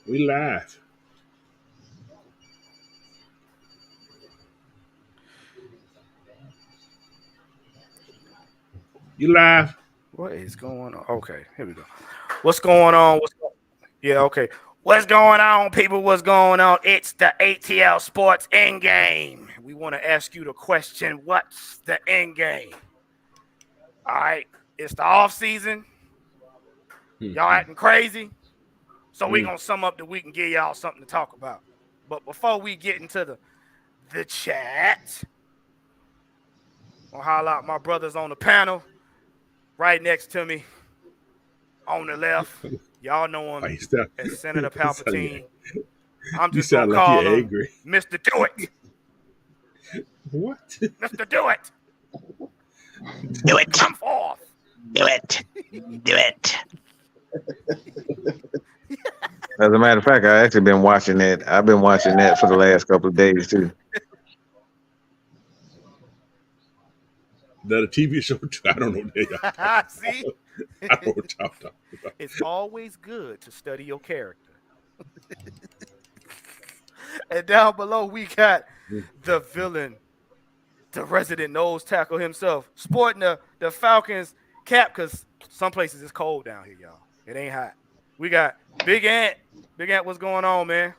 We live. You live? What is going on? Okay, here we go. What's going on? Yeah, okay. What's going on, people? What's going on? It's the ATL Sports EndGame. We want to ask you the question, what's the end game? All right, it's the off season. Y'all acting crazy. So we're going to sum up the week and give y'all something to talk about. But before we get into the chat, I'll holler out my brothers on the panel right next to me on the left. Y'all know him as Senator Palpatine. I'm just going to call him angry. Mr. Do It. What? Mr. Do It. Do it. Come forth. Do it. Do it. As a matter of fact, I actually been watching that. I've been watching that for the last couple of days too. The TV show too. I don't know. See? I don't know what y'all talking about. It's always good to study your character. And down below, we got the villain, the resident nose tackle himself, sporting the Falcons cap because some places it's cold down here, y'all. It ain't hot. We got Big Ant. Big Ant, what's going on, man?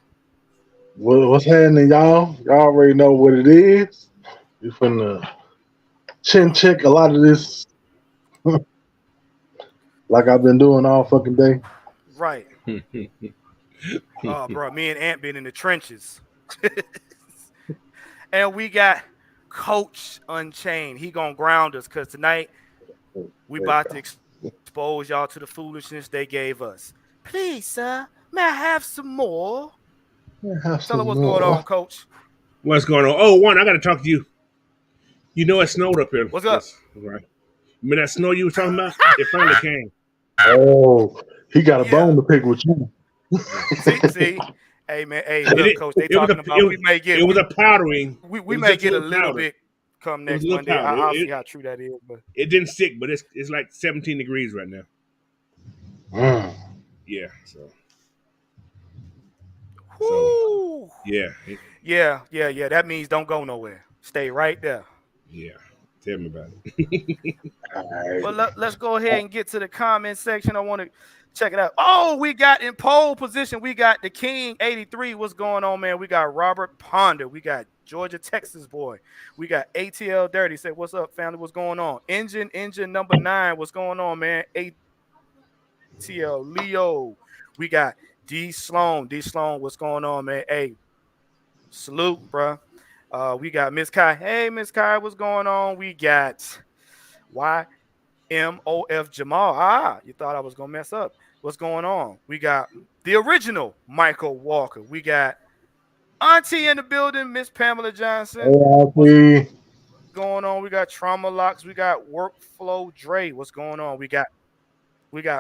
What's happening, y'all? Y'all already know what it is. You finna chin check a lot of this like I've been doing all fucking day. Right. Oh, bro, me and Ant been in the trenches. And we got Coach Unchained. He gonna ground us because tonight we about to expose y'all to the foolishness they gave us. Please, sir, may I have some more? Tell them what's going on, Coach. What's going on? Oh, I got to talk to you. You know it snowed up here. What's up? Right. Remember that snow you were talking about? It finally came. Oh, he got a bone to pick with you. See? Hey, man. Hey, look, Coach, they talking about we may get... It was a powdering. We may get a little bit come next Monday. I'll see how true that is. But it didn't stick, but it's like 17 degrees right now. Yeah, so yeah. That means don't go nowhere. Stay right there. Yeah, tell me about it. Well, let's go ahead and get to the comment section. I want to check it out. Oh, we got in pole position. We got the King 83. What's going on, man? We got Robert Ponder. We got Georgia, Texas boy. We got ATL Dirty. Say, what's up, family? What's going on? Engine number 9. What's going on, man? ATL Leo. We got D Sloan. What's going on, man? Hey, salute, bro. We got Miss Kai. Hey, Miss Kai, what's going on? We got YMOF Jamal. You thought I was going to mess up. What's going on? We got the original Michael Walker. We got Auntie in the building, Miss Pamela Johnson. Hey, Auntie. What's going on? We got Trauma Locks. We got Workflow Dre. What's going on? We got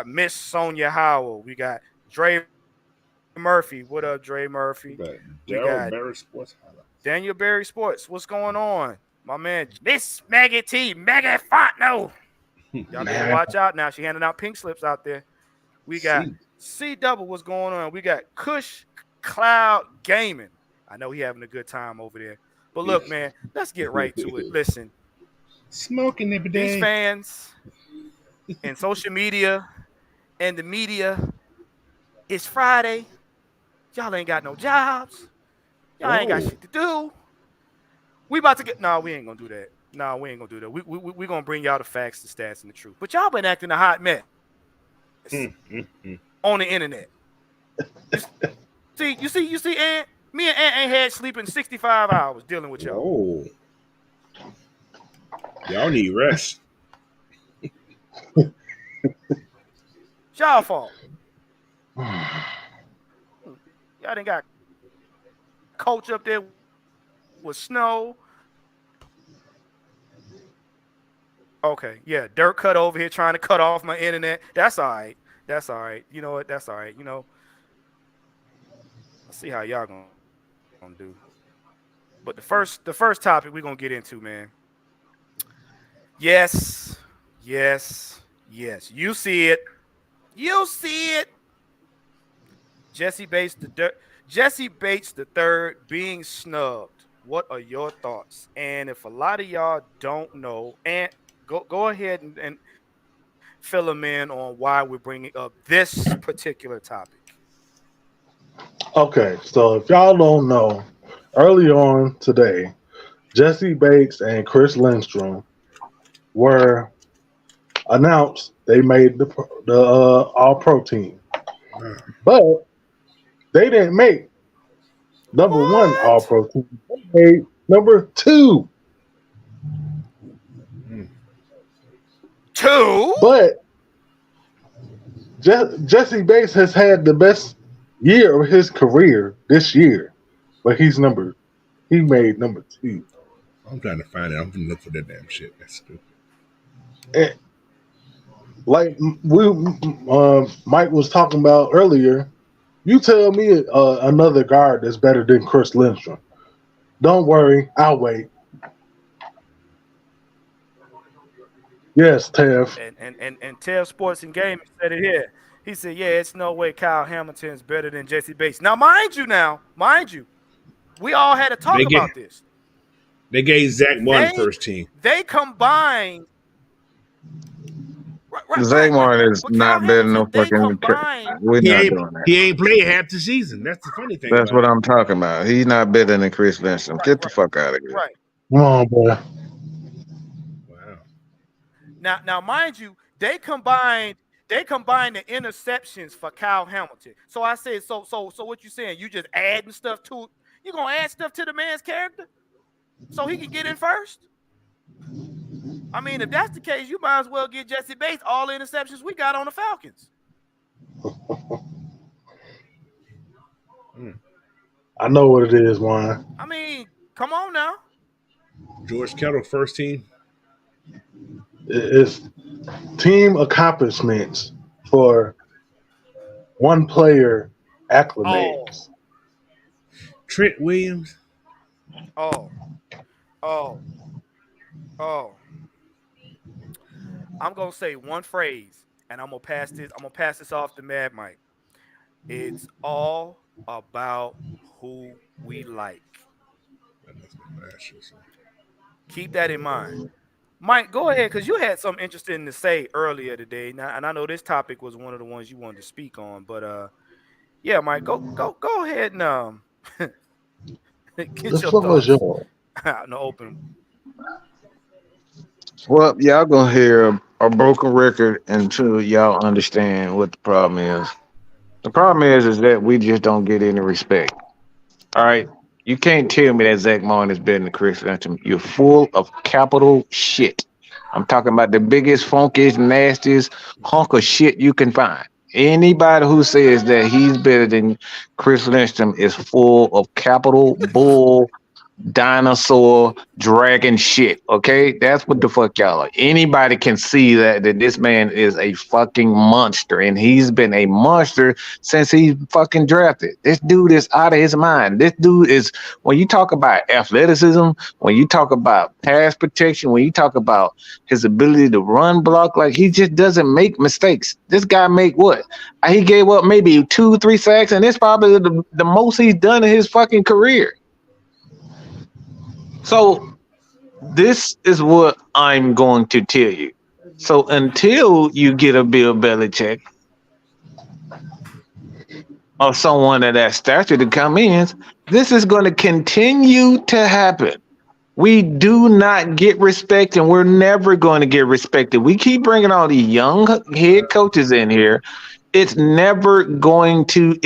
Miss Sonia Howell. We got Dre Murphy. What up, Dre Murphy? Daniel Berry Sports. What's going on? My man, Miss Maggie T. Maggie Fontenot. Y'all better watch out now. She handing out pink slips out there. We got C Double. What's going on? We got Kush Cloud Gaming. I know he having a good time over there. But look, man, let's get right to it. Listen. Smoking every day. These fans and social media and the media, it's Friday. Y'all ain't got no jobs. Y'all ain't got shit to do. We about to get... No, we ain't going to do that. No, we ain't going to do that. We going to bring y'all the facts, the stats, and the truth. But y'all been acting a hot mess on the internet. You see, Ant? Me and Ant ain't had sleeping 65 hours dealing with y'all. Oh. Y'all need rest. It's y'all fault. Y'all done got coach up there with snow. Okay, yeah, dirt cut over here trying to cut off my internet. That's all right. You know what? That's all right. You know, let's see how y'all gonna do. But the first topic we're gonna get into, man. Yes. You see it. Jesse Bates the third being snubbed. What are your thoughts? And if a lot of y'all don't know, and go ahead and fill them in on why we're bringing up this particular topic. Okay, so if y'all don't know, early on today, Jesse Bates and Chris Lindstrom were announced they made the All Pro team, but they didn't make number one All Pro team. They made number two. But Jesse Bates has had the best year of his career this year, but he made number two. I'm trying to find it. I'm gonna look for that damn shit. That's stupid. And like Mike was talking about earlier, you tell me another guard that's better than Chris Lindstrom. Don't worry, I'll wait. Yes, Tev. And Atl Sportz EndGame said it here. He said, "Yeah, it's no way Kyle Hamilton's better than Jesse Bates." Now, mind you, we all had to talk about this. They gave Zach Martin first team. They combined. Zach Martin is not better than no fucking. We're not doing that. He ain't played half the season. That's the funny thing. That's what I'm talking about. He's not better than Chris Lindstrom. Get the fuck out of here. Right. Come on, boy. Wow. Now, mind you, they combined the interceptions for Kyle Hamilton. So I said, so what you saying? You just adding stuff to it? You gonna add stuff to the man's character so he can get in first? I mean, if that's the case, you might as well get Jesse Bates all the interceptions we got on the Falcons. I know what it is, Juan. I mean, come on now. George Kittle first team. It's team accomplishments for one player acclimates. Trent Williams. Oh. I'm gonna say one phrase, and I'm gonna pass this off to Mad Mike. It's all about who we like. Keep that in mind. Mike, go ahead, because you had something interesting to say earlier today. Now, and I know this topic was one of the ones you wanted to speak on, but yeah, Mike, go ahead and get your thoughts out in the open. Well, y'all gonna hear a broken record until y'all understand what the problem is. The problem is that we just don't get any respect. All right. You can't tell me that Zach Martin is better than Chris Lindstrom. You're full of capital shit. I'm talking about the biggest, funkiest, nastiest hunk of shit you can find. Anybody who says that he's better than Chris Lindstrom is full of capital bull, dinosaur, dragon shit. Okay, that's what the fuck y'all are. Anybody can see that this man is a fucking monster, and he's been a monster since he fucking drafted. This dude is out of his mind. This dude is, when you talk about athleticism, when you talk about pass protection, when you talk about his ability to run block, like, he just doesn't make mistakes. This guy make what? He gave up maybe 2-3 sacks, and it's probably the most he's done in his fucking career. So this is what I'm going to tell you. So until you get a Bill Belichick or someone of that stature to come in, this is going to continue to happen. We do not get respect, and we're never going to get respected. We keep bringing all these young head coaches in here. It's never going to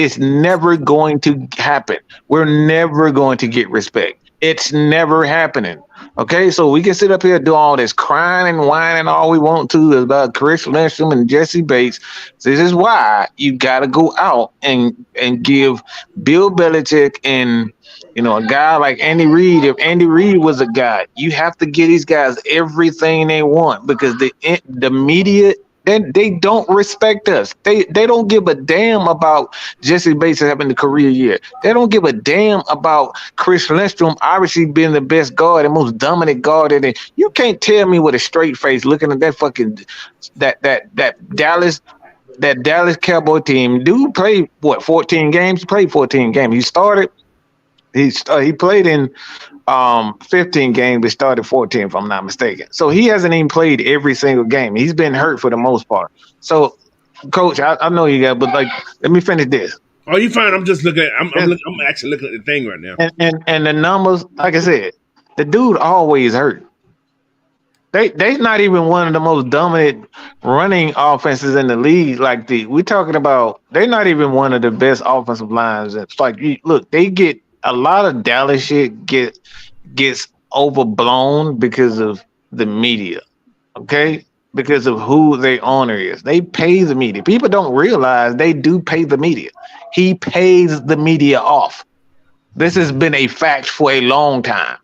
happen. We're never going to get respect. It's never happening. Okay, so we can sit up here and do all this crying and whining all we want to about Chris Lindstrom and Jesse Bates. This is why you got to go out and give Bill Belichick and, you know, a guy like Andy Reid. If Andy Reid was a guy, you have to give these guys everything they want, because the media, they don't respect us. They don't give a damn about Jesse Bates having the career year. They don't give a damn about Chris Lindstrom obviously being the best guard and most dominant guard. And you can't tell me with a straight face looking at that fucking that Dallas that Dallas Cowboy team. Dude played what 14 games. He played 14 games. He started. He played in 15 games, but started 14 if I'm not mistaken. So he hasn't even played every single game. He's been hurt for the most part. So, Coach, I know you got, but like, let me finish this. Oh, you fine? I'm just looking at. I'm actually looking at the thing right now. And the numbers, like I said, the dude always hurt. They're not even one of the most dominant running offenses in the league. Like we're talking about, they're not even one of the best offensive lines. It's like, look, they get a lot of Dallas shit gets overblown because of the media. Okay, because of who their owner is. They pay the media. People don't realize they do pay the media. He pays the media off. This has been a fact for a long time.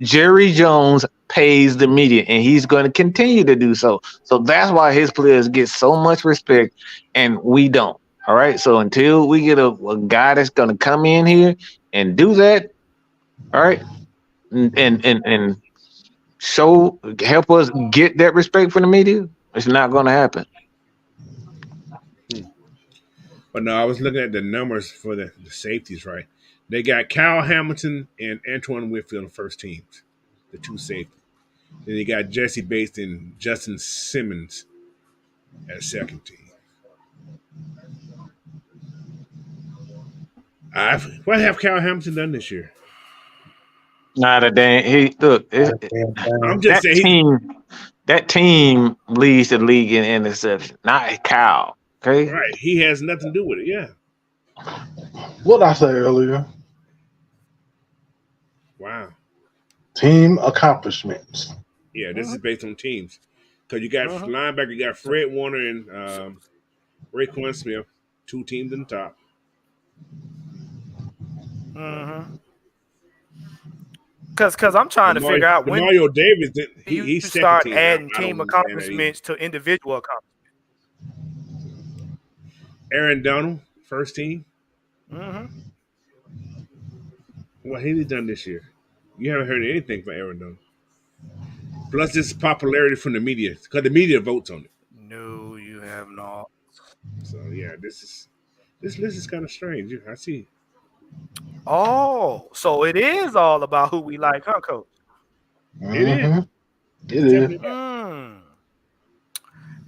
Jerry Jones pays the media, and he's going to continue to do so. So that's why his players get so much respect, and we don't. All right. So until we get a guy that's going to come in here and do that, all right, and help us get that respect from the media, it's not going to happen. But no, I was looking at the numbers for the safeties, right? They got Kyle Hamilton and Antoine Whitfield on first teams, the two safeties. Then they got Jesse Bates and Justin Simmons at second team. What have Kyle Hamilton done this year? Not a damn. I'm just saying that team leads the league in interception, not Kyle. Okay, right? He has nothing to do with it. Yeah. What did I say earlier? Wow. Team accomplishments. Yeah, this is based on teams. Because you got linebacker, you got Fred Warner and Raekwon Smith, two teams in the top. Because I'm trying to figure out when Mario Davis, you start adding team accomplishments to individual accomplishments. Aaron Donald, first team. What has he done this year? You haven't heard anything from Aaron Donald. Plus, this popularity from the media, because the media votes on it. No, you have not. So yeah, this list is kind of strange. I see. Oh, so it is all about who we like, huh, Coach? It is. It is.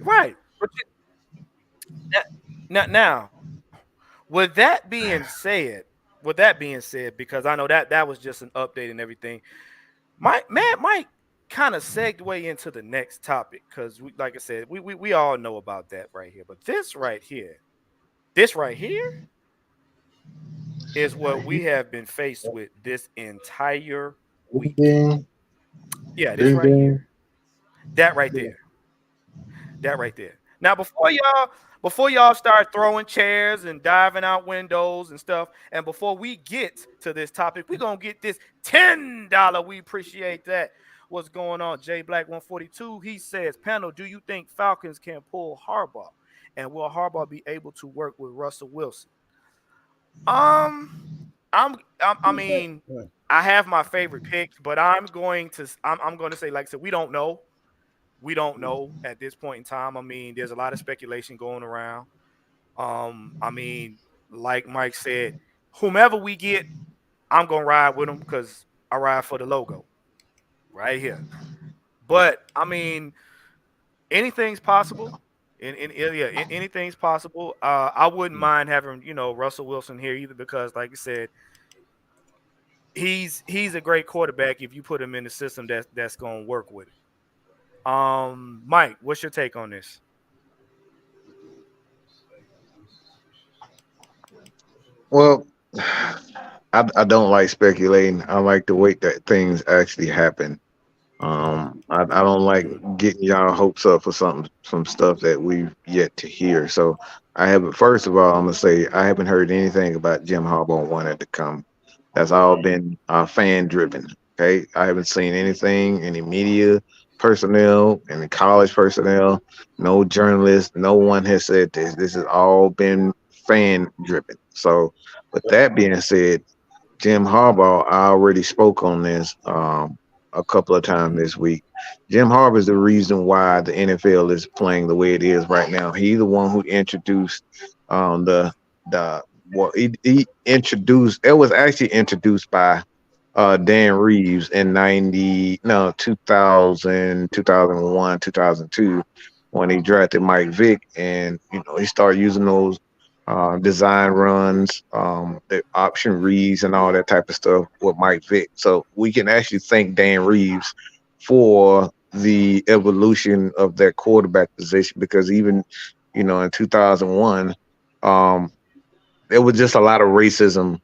Right. Now, with that being said, because I know that was just an update and everything, might kind of segue into the next topic, because like I said, we all know about that right here. But this right here is what we have been faced with this entire week. Yeah, this right here. That right there. Now, before y'all start throwing chairs and diving out windows and stuff, and before we get to this topic, we're gonna get this $10. We appreciate that. What's going on? J Black 142. He says, panel, do you think Falcons can pull Harbaugh? And will Harbaugh be able to work with Russell Wilson? I mean, I have my favorite picks, but I'm going to say, like I said, we don't know. We don't know at this point in time. I mean, there's a lot of speculation going around. I mean, like Mike said, whomever we get, I'm gonna ride with them because I ride for the logo right here. But I mean, anything's possible. Anything's possible. I wouldn't mind having Russell Wilson here either, because, like I said, he's a great quarterback if you put him in the system that's gonna work with it. Mike, what's your take on this? Well, I don't like speculating. I like to wait that things actually happen. I don't like getting y'all hopes up for some stuff that we've yet to hear. So I haven't. First of all, I'm gonna say I haven't heard anything about Jim Harbaugh wanting to come. That's all been fan driven. Okay, I haven't seen anything, any media personnel, any college personnel, no journalists, no one has said this. This has all been fan driven. So with that being said, Jim Harbaugh, I already spoke on this a couple of times this week. Jim Harbaugh is the reason why the NFL is playing the way it is right now. He's the one who introduced the well, he introduced. It was actually introduced by Dan Reeves in 2001, 2002, when he drafted Mike Vick, and he started using those design runs, the option reads, and all that type of stuff with Mike Vick. So we can actually thank Dan Reeves for the evolution of that quarterback position, because even in 2001, there was just a lot of racism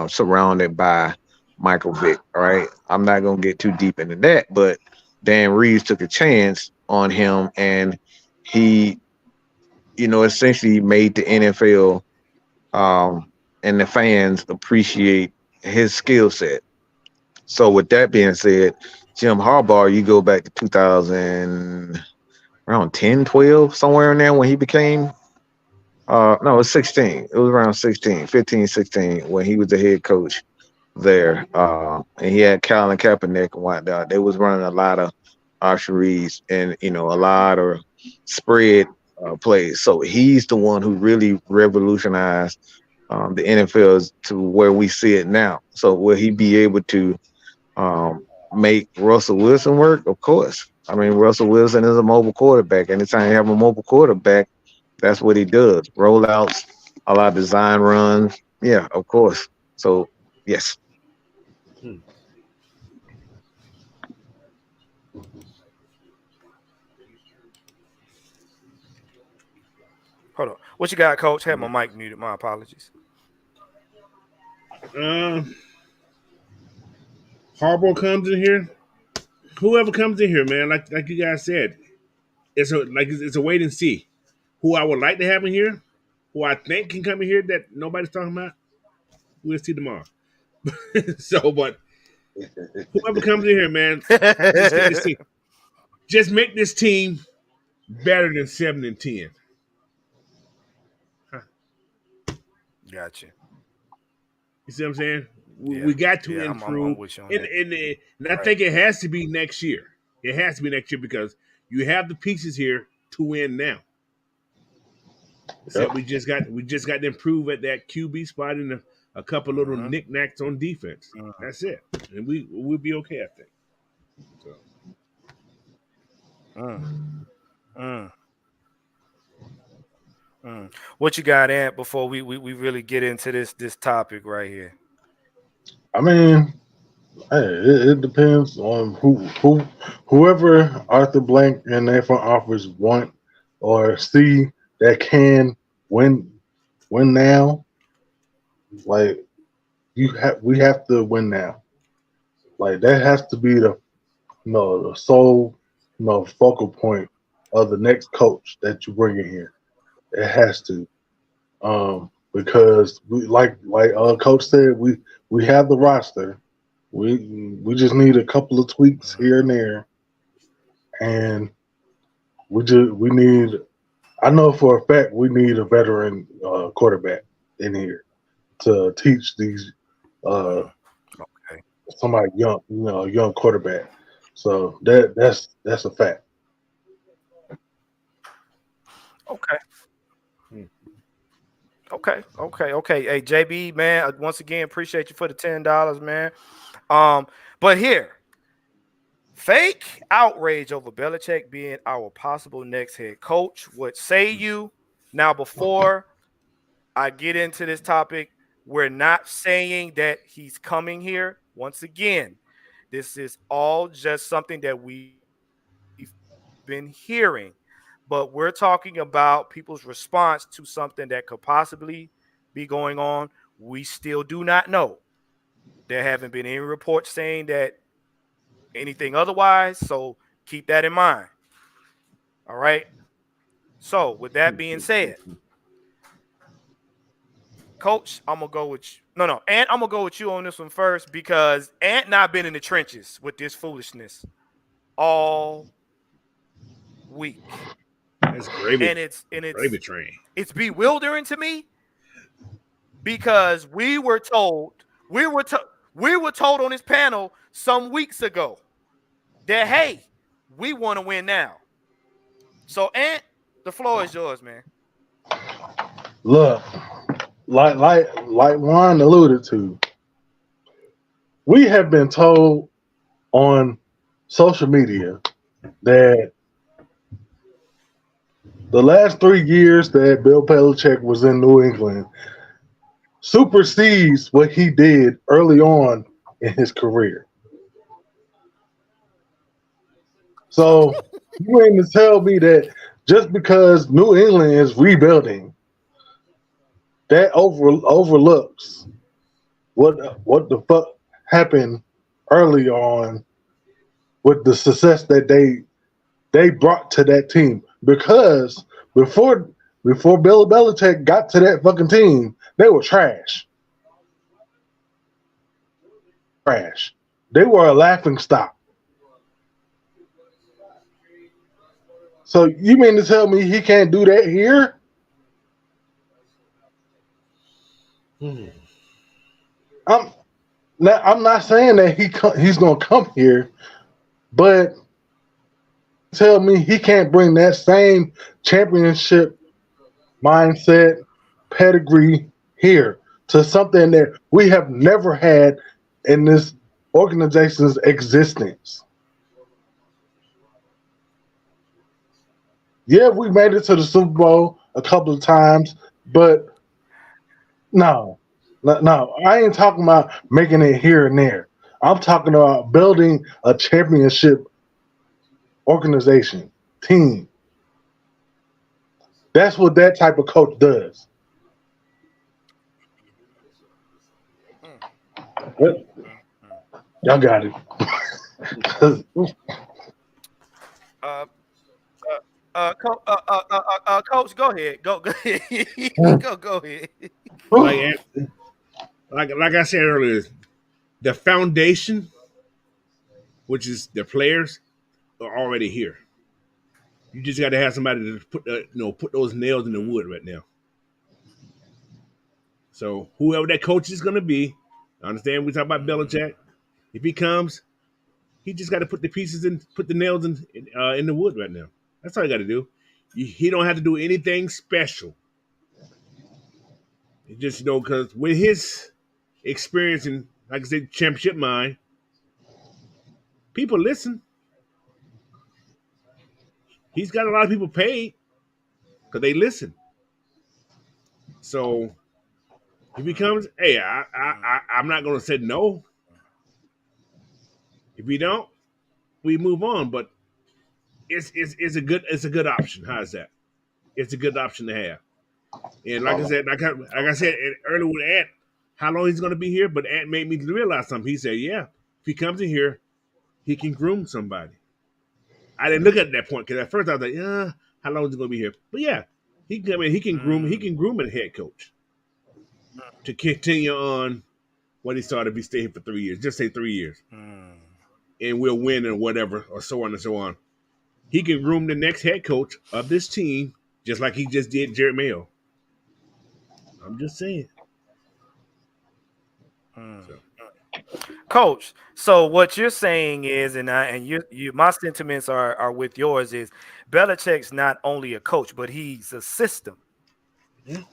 surrounded by Michael Vick. All right, I'm not gonna get too deep into that, but Dan Reeves took a chance on him, and he, essentially made the NFL and the fans appreciate his skill set. So with that being said, Jim Harbaugh, you go back to 2000, around 10, 12, somewhere in there when he became no, it was 16. It was around 16, 15, 16 when he was the head coach there. And he had Colin Kaepernick and whatnot. They was running a lot of option reads and, a lot of spread plays. So he's the one who really revolutionized the NFL to where we see it now. So will he be able to make Russell Wilson work? Of course. I mean, Russell Wilson is a mobile quarterback. Anytime you have a mobile quarterback, that's what he does. Rollouts, a lot of design runs. Yeah, of course. So, yes. Hold on. What you got, Coach? Had my mic muted. My apologies. Harbaugh comes in here. Whoever comes in here, man, like you guys said, it's a wait and see. Who I would like to have in here, who I think can come in here that nobody's talking about, we'll see tomorrow. So, but whoever comes in here, man, just make this team better than 7-10. Huh. Gotcha. You see what I'm saying? Yeah. We got to Yeah, improve, I'm with you on that. and I think it has to be next year. It has to be next year because you have the pieces here to win now. So Yep. we just got to improve at that QB spot and a couple little knickknacks on defense. That's it, and we'll be okay, I think. So. What you got, Ant, before we really get into this topic right here? I mean, hey, it depends on whoever Arthur Blank and their front office want or see that can win now. Like we have to win now. Like that has to be the sole focal point of the next coach that you bring in here. It has to, because we like Coach said, we have the roster. We just need a couple of tweaks here and there, and we need. I know for a fact we need a veteran quarterback in here to teach these somebody young, young quarterback. So that's a fact. Okay. Hey, JB, man, once again, appreciate you for the $10, man. But here, fake outrage over Belichick being our possible next head coach. What say you? Now, before I get into this topic, we're not saying that he's coming here. Once again, this is all just something that we've been hearing. But we're talking about people's response to something that could possibly be going on. We still do not know. There haven't been any reports saying that anything otherwise, so keep that in mind. All right? So, with that being said, Coach, I'm going to go with you. No, Ant, I'm going to go with you on this one first because Ant not been in the trenches with this foolishness all week. That's gravy. And it's gravy train. It's bewildering to me because we were told on this panel some weeks ago that, hey, we want to win now. So, Ant, the floor is yours, man. Look, like Juan alluded to, we have been told on social media that the last 3 years that Bill Belichick was in New England supersedes what he did early on in his career. So you mean to tell me that just because New England is rebuilding, that overlooks what the fuck happened early on with the success that they brought to that team? Because before Bill Belichick got to that fucking team, they were trash. Trash. They were a laughing stock. So you mean to tell me he can't do that here? I'm not saying that he's gonna come here, but tell me he can't bring that same championship mindset, pedigree here to something that we have never had in this organization's existence. Yeah, we made it to the Super Bowl a couple of times, but no, I ain't talking about making it here and there. I'm talking about building a championship organization, team. That's what that type of coach does. Well, y'all got it. Coach, go ahead. Go ahead. go ahead. Like I said earlier, the foundation, which is the players, are already here. You just got to have somebody to put those nails in the wood right now. So whoever that coach is going to be, I understand we talk about Belichick. If he comes, he just got to put the pieces in, put the nails in the wood right now. That's all you got to do. He don't have to do anything special. It just because with his experience and, like I said, championship mind, people listen. He's got a lot of people paid because they listen. So if he comes, hey, I'm not going to say no. If we don't, we move on. But it's a good option. How's that? It's a good option to have. And like I said earlier with Ant, how long he's going to be here? But Ant made me realize something. He said, yeah, if he comes in here, he can groom somebody. I didn't look at that point because at first I was like, yeah, how long is he going to be here? But yeah, he can groom a head coach to continue on what he started. If he stay here for 3 years, just say 3 years, and we'll win or whatever, or so on and so on. He can groom the next head coach of this team just like he just did Jared Mayo. I'm just saying. Coach, so what you're saying is, and my sentiments are with yours, is Belichick's not only a coach, but he's a system. Yeah.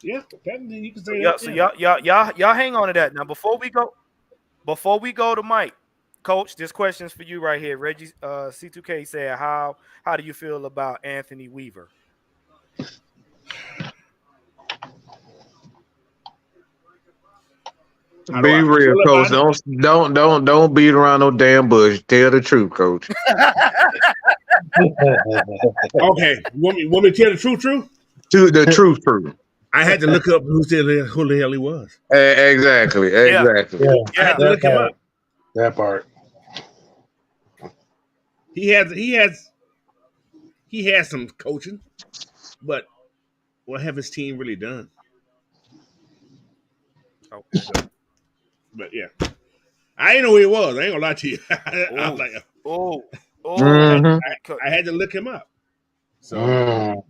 Yeah, you can say that. So y'all hang on to that. Now before we go to Mike, Coach, this question's for you right here. Reggie C2K said, how do you feel about Anthony Weaver? Be real, Coach. Don't beat around no damn bush. Tell the truth, Coach. Okay, want me to tell the truth? The truth. I had to look up who the hell he was. Exactly. Yeah. I had to look him up. That part. He has some coaching, but what have his team really done? Okay. So, but yeah, I didn't know who he was. I ain't gonna lie to you. I was like, I had to look him up. So,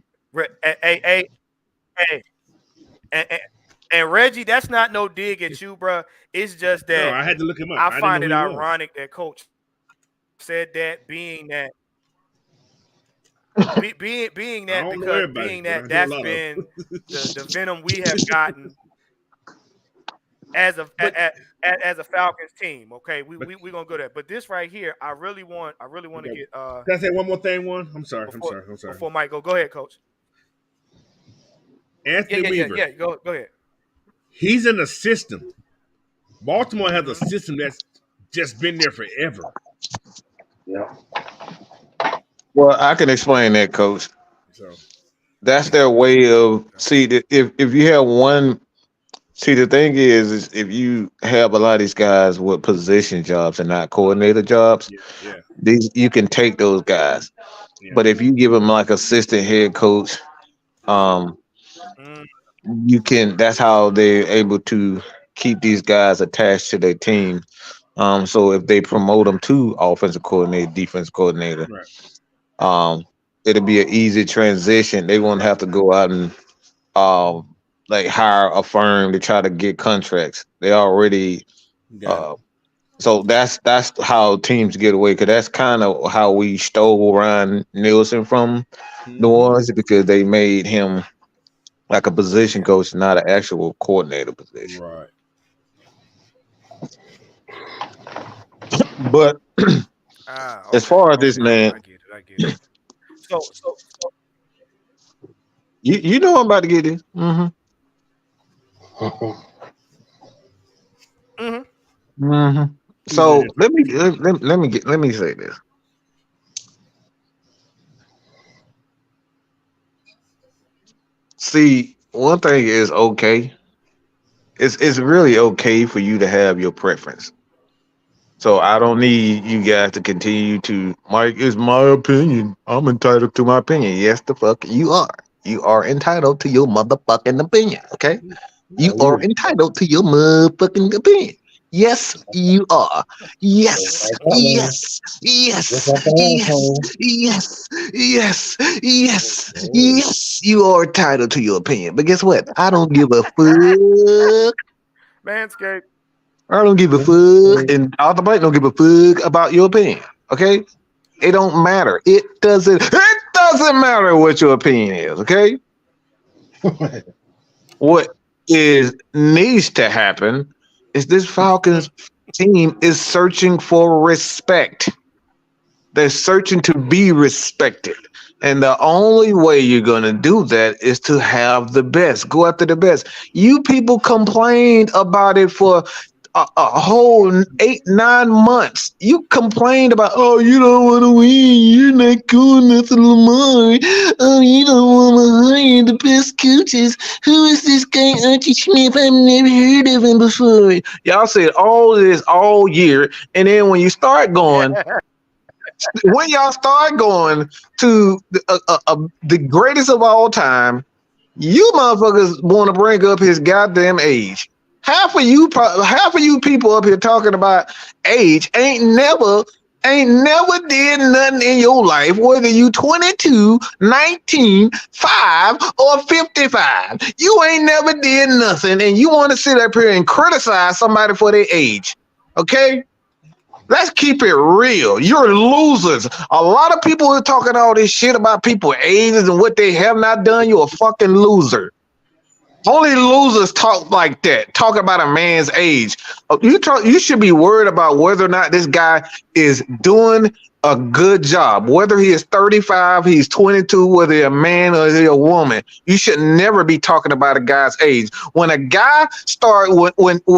And Reggie, that's not no dig at you, bro. It's just No, that I had to look him up. I didn't find know it who he was. ironic that Coach said that, being that being I that don't know because everybody, being but I that know a that's lot of been them. the venom we have gotten as a But as a Falcons team. Okay, we but we gonna go there. But this right here, I really want to okay. get Can I say one more thing? I'm sorry. before I'm sorry. before Mike go ahead, Coach. Yeah, Anthony yeah, yeah, Weaver. yeah. Go ahead. He's in a system. Baltimore has a Mm-hmm. system that's just been there forever. Yeah. Well, I can explain that, Coach. So That's their way of if you have one. See, the thing is if you have a lot of these guys with position jobs and not coordinator jobs, yeah, yeah, these you can take those guys. yeah. But if you give them like assistant head coach, um, Mm, you can. That's how they're able to keep these guys attached to their team. So if they promote them to offensive coordinator, defense coordinator, Right. um, it'll be an easy transition. They won't have to go out and like hire a firm to try to get contracts. They already Got it. uh, so that's how teams get away. Because that's kind of how we stole Ryan Nielsen from New Mm-hmm. Orleans because they made him like a position coach, not an actual coordinator position. Right. But as okay, far as this okay. man, I get it. I get it. So you know I'm about to get this. Mm-hmm. mhm. Mm-hmm. Who's in So it? let me say this. See, one thing is okay. It's really okay for you to have your preference. So I don't need you guys to continue to Mike, it's my opinion. I'm entitled to my opinion. Yes, the fuck you are. You are entitled to your motherfucking opinion. Okay? You Oh, are you. entitled to your motherfucking opinion. Yes, you are. Yes, Like that one. yes, Just yes, like that yes, asshole. yes, yes, yes, Oh, yes. You are entitled to your opinion. But guess what? I don't give a fuck. Manscaped. I don't give a fuck. And all the Blake don't give a fuck about your opinion. Okay? It don't matter. It doesn't matter what your opinion is, okay? What is needs to happen is this Falcons team is searching for respect. They're searching to be respected. And the only way you're going to do that is to have the best. Go after the best. You people complained about it for a whole 8-9 months. You complained about, oh, you don't want to win. You're not cool enough for Lamar. Oh, you don't want to hire the best coaches. Who is this guy, Archie Smith? I've never heard of him before. Y'all said all this all year. And then when you start going, when y'all start going to the greatest of all time, you motherfuckers want to bring up his goddamn age. Half of you people up here talking about age ain't never did nothing in your life, whether you 22, 19, 5, or 55. You ain't never did nothing, and you want to sit up here and criticize somebody for their age. Okay? Let's keep it real. You're losers. A lot of people are talking all this shit about people's ages and what they have not done. You're a fucking loser. Only losers talk like that. Talk about a man's age. You should be worried about whether or not this guy is doing a good job. Whether he is 35, he's 22, whether he's a man or he's a woman. You should never be talking about a guy's age. When a guy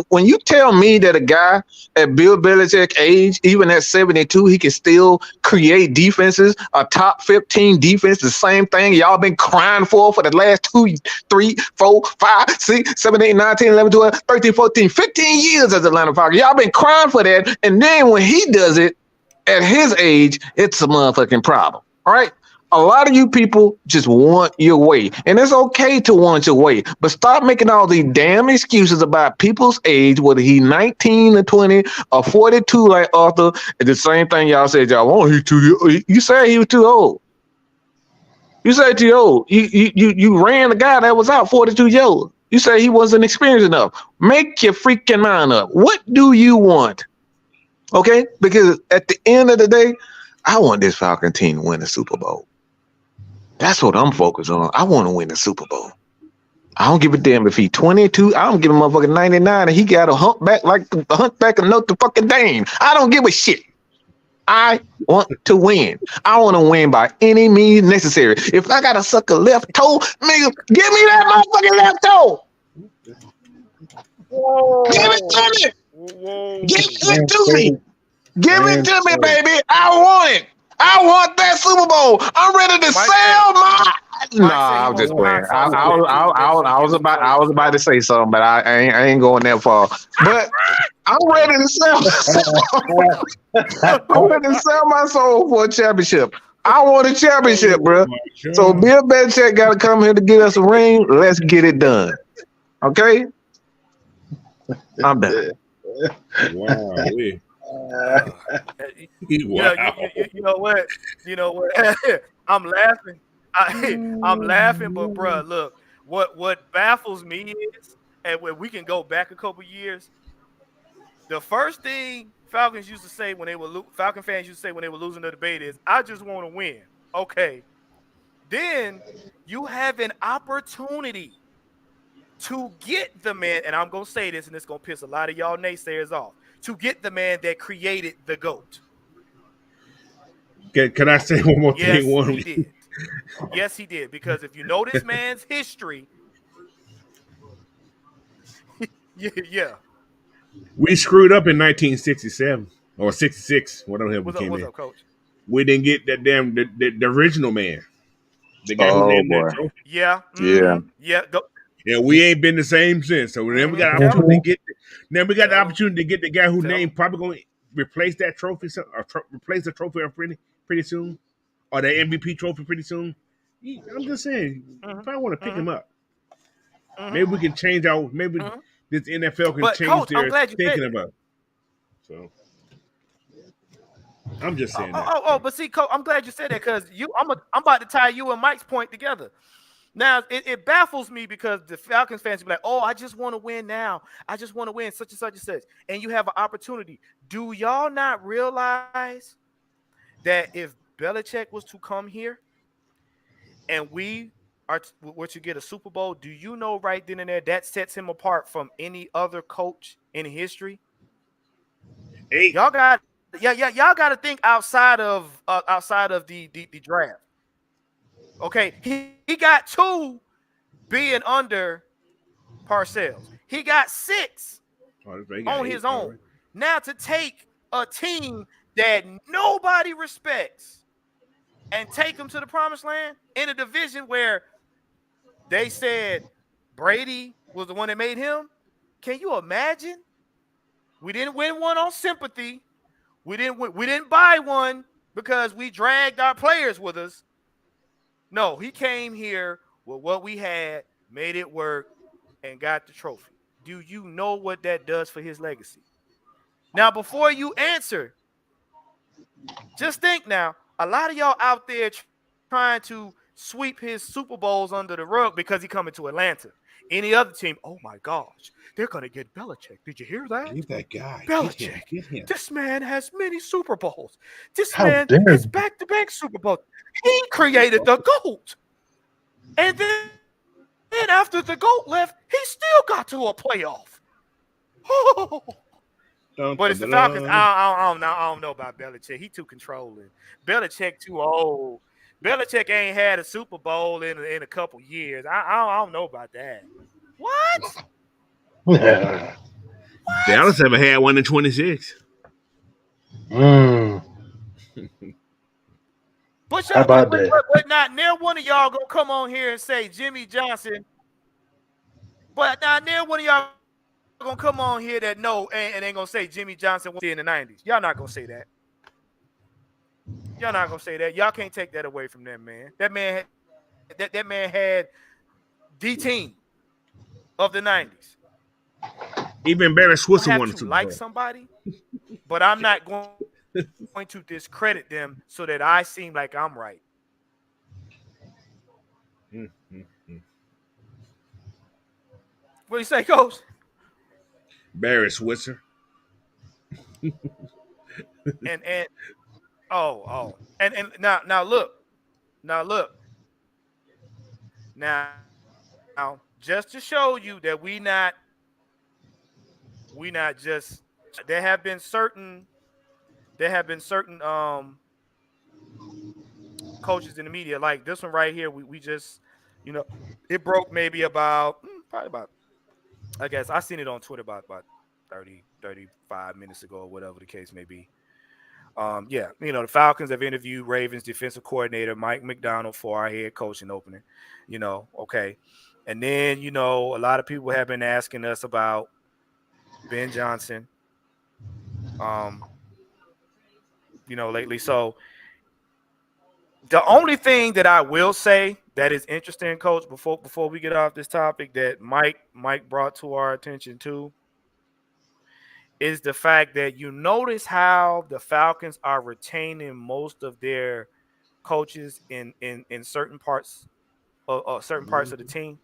when you tell me that a guy at Bill Belichick's age, even at 72, he can still create defenses, a top 15 defense, the same thing y'all been crying for the last 2, 3, 4, 5, 6, 7, 8, 9, 10, 11, 12, 13, 14, 15 years as Atlanta Falcons. Y'all been crying for that. And then when he does it at his age, it's a motherfucking problem. All right? A lot of you people just want your way. And it's okay to want your way. But stop making all these damn excuses about people's age, whether he's 19 or 20 or 42 like Arthur. It's the same thing y'all said y'all want. You said he was too old. You said too old. You ran the guy that was out 42 years old. You say he wasn't experienced enough. Make your freaking mind up. What do you want? Okay? Because at the end of the day, I want this Falcon team to win the Super Bowl. That's what I'm focused on. I want to win the Super Bowl. I don't give a damn if he 22. I don't give a motherfucking 99 and he got a humpback like the humpback of Notre fucking Dame. I don't give a shit. I want to win. I want to win by any means necessary. If I got to suck a left toe, nigga, give me that motherfucking left toe. Whoa. Give it to me. Whoa. Give it to me. Give it to me, baby. I want it. I want that Super Bowl. I'm ready to sell my. Nah, I'm just playing. I was about to say something, but I ain't going that far. But I'm ready to sell. I'm ready to sell my soul for a championship. I want a championship, bro. So Bill Belichick got to come here to get us a ring. Let's get it done. Okay. I'm done. Wow. You know what? I'm laughing. I'm laughing, but bro, look, what baffles me is, and when we can go back a couple years, the first thing Falcons used to say when they were Falcon fans used to say when they were losing the debate is, "I just want to win." Okay, then you have an opportunity to get the man, and I'm gonna say this, and it's gonna piss a lot of y'all naysayers off, to get the man that created the GOAT. Can I say one more Yes, thing? he did. Yes, he did. Because if you know this man's history, yeah. We screwed up in 1967 or 66, whatever we came in. What's up, Coach? We didn't get that damn the original man, the guy who named that trophy. Yeah. Yeah. Go. Yeah, we ain't been the same since. So then we got the opportunity to get. Then we got the opportunity to get the guy who named probably going to replace that trophy, or replace the trophy pretty soon, or the MVP trophy pretty soon. I'm just saying, if I want to pick him up, maybe we can change our. Maybe this NFL can change Coach, their thinking about it. So I'm just saying that. But see, Coach, I'm glad you said that because I'm about to tie you and Mike's point together. Now, it baffles me because the Falcons fans be like, "Oh, I just want to win now. I just want to win such and such and such." And you have an opportunity. Do y'all not realize that if Belichick was to come here and we were to get a Super Bowl, do you know right then and there that sets him apart from any other coach in history? Hey. Y'all got to think outside of the draft. Okay, he got 2 being under Parcells. He got 6 on his own. Right. Now to take a team that nobody respects and take them to the promised land in a division where they said Brady was the one that made him. Can you imagine? We didn't win one on sympathy. We didn't buy one because we dragged our players with us. No, he came here with what we had, made it work, and got the trophy. Do you know what that does for his legacy? Now, before you answer, just think now, a lot of y'all out there trying to sweep his Super Bowls under the rug because he coming to Atlanta. Any other team, oh my gosh, they're going to get Belichick. Did you hear that? Leave that guy. Belichick. Get him. This man has many Super Bowls. This man has back-to-back Super Bowls. He created the GOAT. And then after the GOAT left, he still got to a playoff. But it's the Falcons. I don't know about Belichick. He too controlling. Belichick too old. Belichick ain't had a Super Bowl in a couple years. I don't know about that. What? Yeah. Dallas haven't had one in 26. But not near one of y'all gonna come on here and say Jimmy Johnson. But not near one of y'all gonna come on here that and ain't gonna say Jimmy Johnson was in the 90s. Y'all not gonna say that. Y'all not gonna say that. Y'all can't take that away from that man. That man had the team of the 90s. Even Barry Switzer won to like somebody, but I'm not going to discredit them so that I seem like I'm right. What do you say, Coach? Barry Switzer. And and now look now just to show you that we not just there have been certain coaches in the media like this one right here. We just you know it broke maybe about probably about I guess I seen it on Twitter about 35 minutes ago or whatever the case may be. Yeah, the Falcons have interviewed Ravens defensive coordinator Mike McDonald for our head coaching opening. Okay. And then, a lot of people have been asking us about Ben Johnson, lately. So the only thing that I will say that is interesting, Coach, before we get off this topic that Mike brought to our attention too, is the fact that you notice how the Falcons are retaining most of their coaches in certain parts of the team.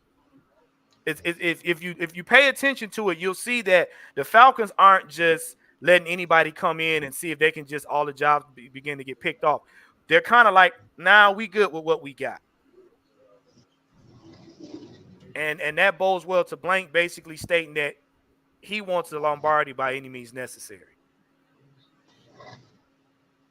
If you pay attention to it, you'll see that the Falcons aren't just letting anybody come in and see if they can just all the jobs begin to get picked off. They're kind of like, nah, we good with what we got. And that bodes well to Blank basically stating that he wants the Lombardi by any means necessary.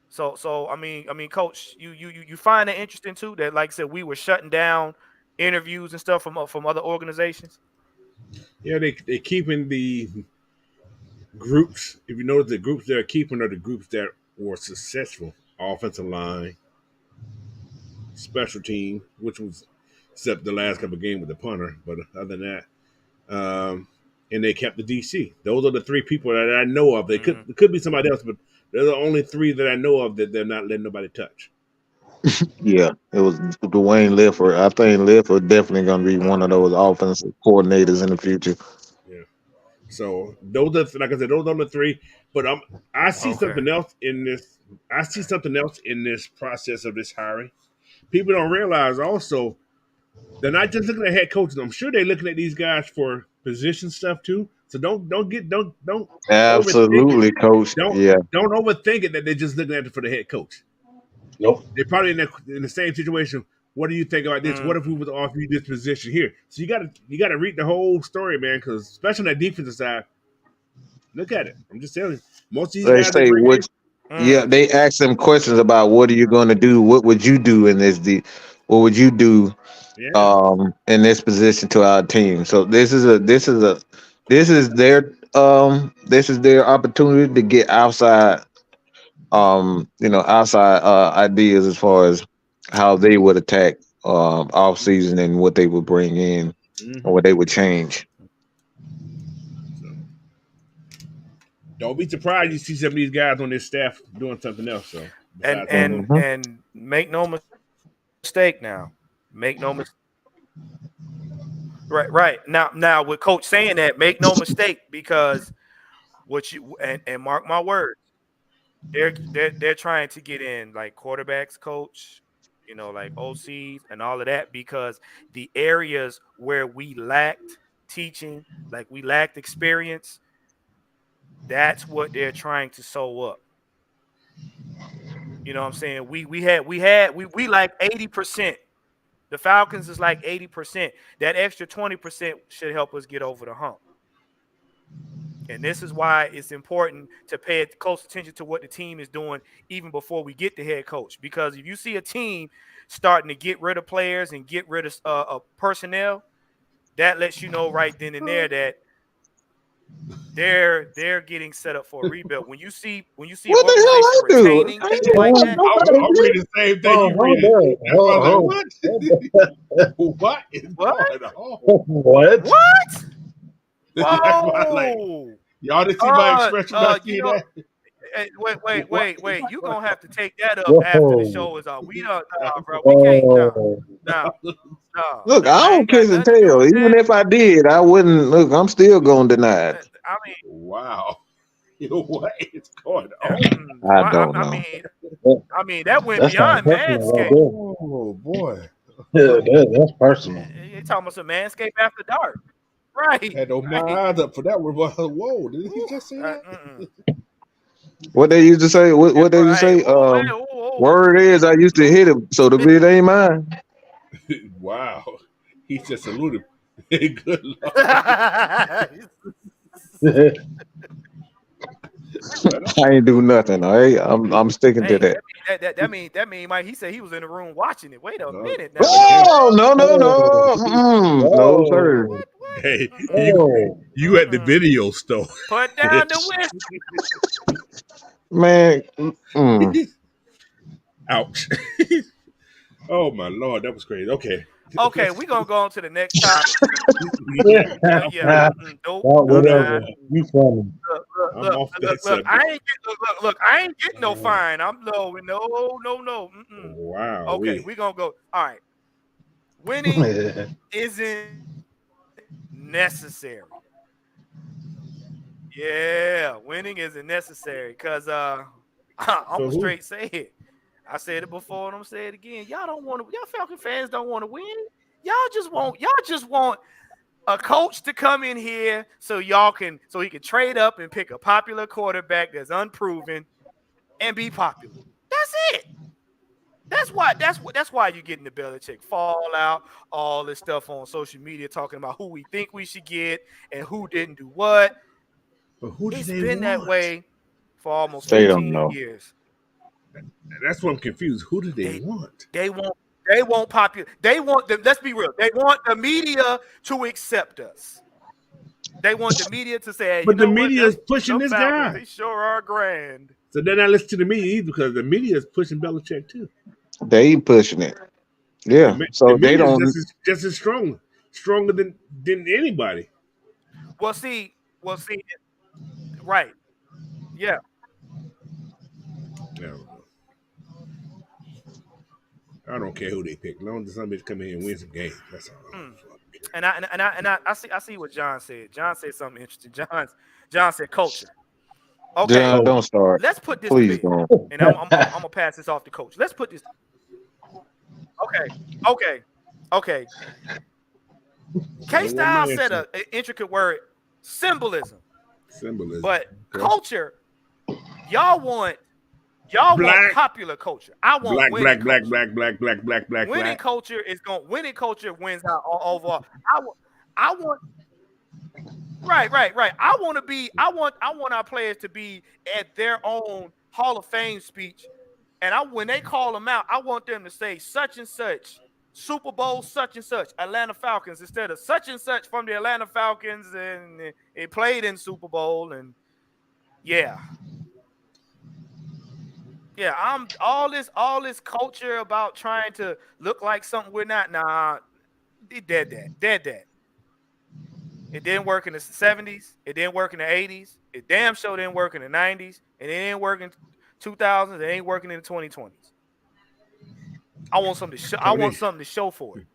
So I mean, Coach, you find it interesting too that, like I said, we were shutting down interviews and stuff from other organizations. Yeah, they keeping the groups. If you notice, the groups they're keeping are the groups that were successful. Offensive line, special team, which was except the last couple of games with the punter, but other than that, and they kept the DC. Those are the three people that I know of. They could be somebody else, but they're the only three that I know of that they're not letting nobody touch. Yeah, it was Dwayne Lifford. I think Lifford definitely going to be one of those offensive coordinators in the future. Yeah. So those are, like I said, those are the three. But I see something else in this. I see something else in this process of this hiring. People don't realize also they're not just looking at head coaches. I'm sure they're looking at these guys for position stuff too. So don't overthink Absolutely, it. coach. Yeah. Don't overthink it that they're just looking at it for the head coach. Nope. They're probably in the same situation. What do you think about this? What if we was offer you this position here? So you gotta read the whole story, man. Because especially on that defensive side, look at it. I'm just telling you, most of these They guys they say bring what? Yeah, they ask them questions about what are you going to do? What would you do in this? What would you do in, yeah, in this position to our team? So this is their opportunity to get outside outside ideas as far as how they would attack off season and what they would bring in or what they would change. So, don't be surprised you see some of these guys on this staff doing something else. So and make no mistake now. Make no mistake. Right. Now with Coach saying that, make no mistake, because what you and mark my words, they're trying to get in like quarterbacks coach, like OCs and all of that, because the areas where we lacked teaching, like we lacked experience, that's what they're trying to sew up. You know what I'm saying? We like 80%. The Falcons is like 80%. That extra 20% should help us get over the hump. And this is why it's important to pay close attention to what the team is doing even before we get the head coach. Because if you see a team starting to get rid of players and get rid of personnel, that lets you know right then and there that they're getting set up for a rebuild. When you see What the hell I retaining do? people like that, I'm reading the same thing you reading. That's why I was like, what? What is going on? What? That's why I like, y'all didn't see my expression when I see that. Wait. You gonna have to take that up after the show is on. We don't, bro. We can't. No. Look, I don't kiss and tell. Even if I did, I wouldn't. Look, I'm still gonna deny it. I mean, wow. What is going on? I don't know. I mean, that went That's beyond not personal, Manscaped. Oh boy. Yeah, that's personal. You're talking about some Manscaped after dark. Right. Had to open my Right. eyes up for that one. Whoa, did he just say that? What they used to say? What they used to Right. say? Oh man. Oh. Word is I used to hit him, so the bid ain't mine. Wow. He just saluted. Good Lord. I ain't do nothing. All right, I'm sticking to Hey, that. that mean Mike. He said he was in the room watching it. Wait a No, minute now. that was him. Oh no no Oh, no, no sir. oh, What? Hey, oh. you at the video store. Put down the whistle. Man, Ouch. Oh my Lord, that was crazy. Okay. Okay, we're gonna go on to the next topic. Yeah. Nope. Whatever. You funny. I'm off that Look. subject. Look. I ain't getting no fine. I'm no. Wow. Okay, we're gonna go. All right. Winning isn't necessary. Yeah, winning isn't necessary because I'm For gonna who? straight say it. I said it before and I'm gonna say it again. Y'all don't want to. Y'all Falcon fans don't want to win. Y'all just want a coach to come in here so he can trade up and pick a popular quarterback that's unproven and be popular. That's it. That's why you're getting the Belichick fallout, all this stuff on social media talking about who we think we should get and who didn't do what. But who do It's they been that want? way for almost they don't 15 know. years. That's what I'm confused. Who do they They want? they want popular. They want the, let's be real. They want the media to accept us. They want the media to say, hey, you But the know what? media is pushing Them this Falcons, guy. they sure are grand. So they're not listening to the media either because the media is pushing Belichick too. They ain't pushing it. The, Yeah, the so they media is don't. just as strong, stronger than anybody. Well, see, right. Yeah. Yeah. I don't care who they pick. As long as somebody come in here and win some games, that's all. Mm. And I see what John said. John said something interesting. John said culture. Okay, John, don't start. let's put this to Please bed. don't. And I'm gonna pass this off to coach. Let's put this. Okay. K Don't want my Style said answer. an intricate word, symbolism. Symbolism. But Okay. culture, y'all want Black, popular culture. I want black, winning black, black, culture. black, black, black, black, black, Winning black. culture winning culture wins out overall. I want right. I want our players to be at their own Hall of Fame speech. And when they call them out, I want them to say such and such, Super Bowl such and such, Atlanta Falcons, instead of such and such from the Atlanta Falcons, and it played in Super Bowl. And yeah. I'm all this culture about trying to look like something we're not. Nah, dead that. It didn't work in the 70s. It didn't work in the 80s. It damn sure didn't work in the 90s. And it didn't work in 2000s. It ain't working in the 2020s. I want something to show. I want something to show for it.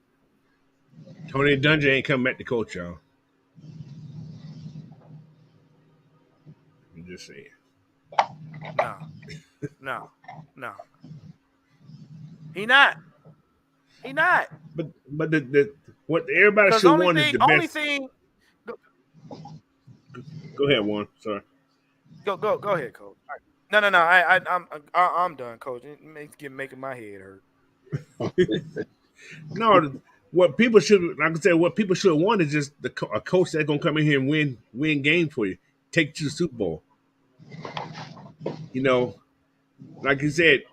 Tony Dungy ain't coming back to coach, y'all. I'm just saying. No. He not. But the what everybody should want is the best. Go ahead, Warren. Sorry. Go ahead, coach. No. I'm done, coach. It making my head hurt. No, what people should, like I said, what people should want is just a coach that's gonna come in here and win games for you, take you to the Super Bowl. You know, like you said,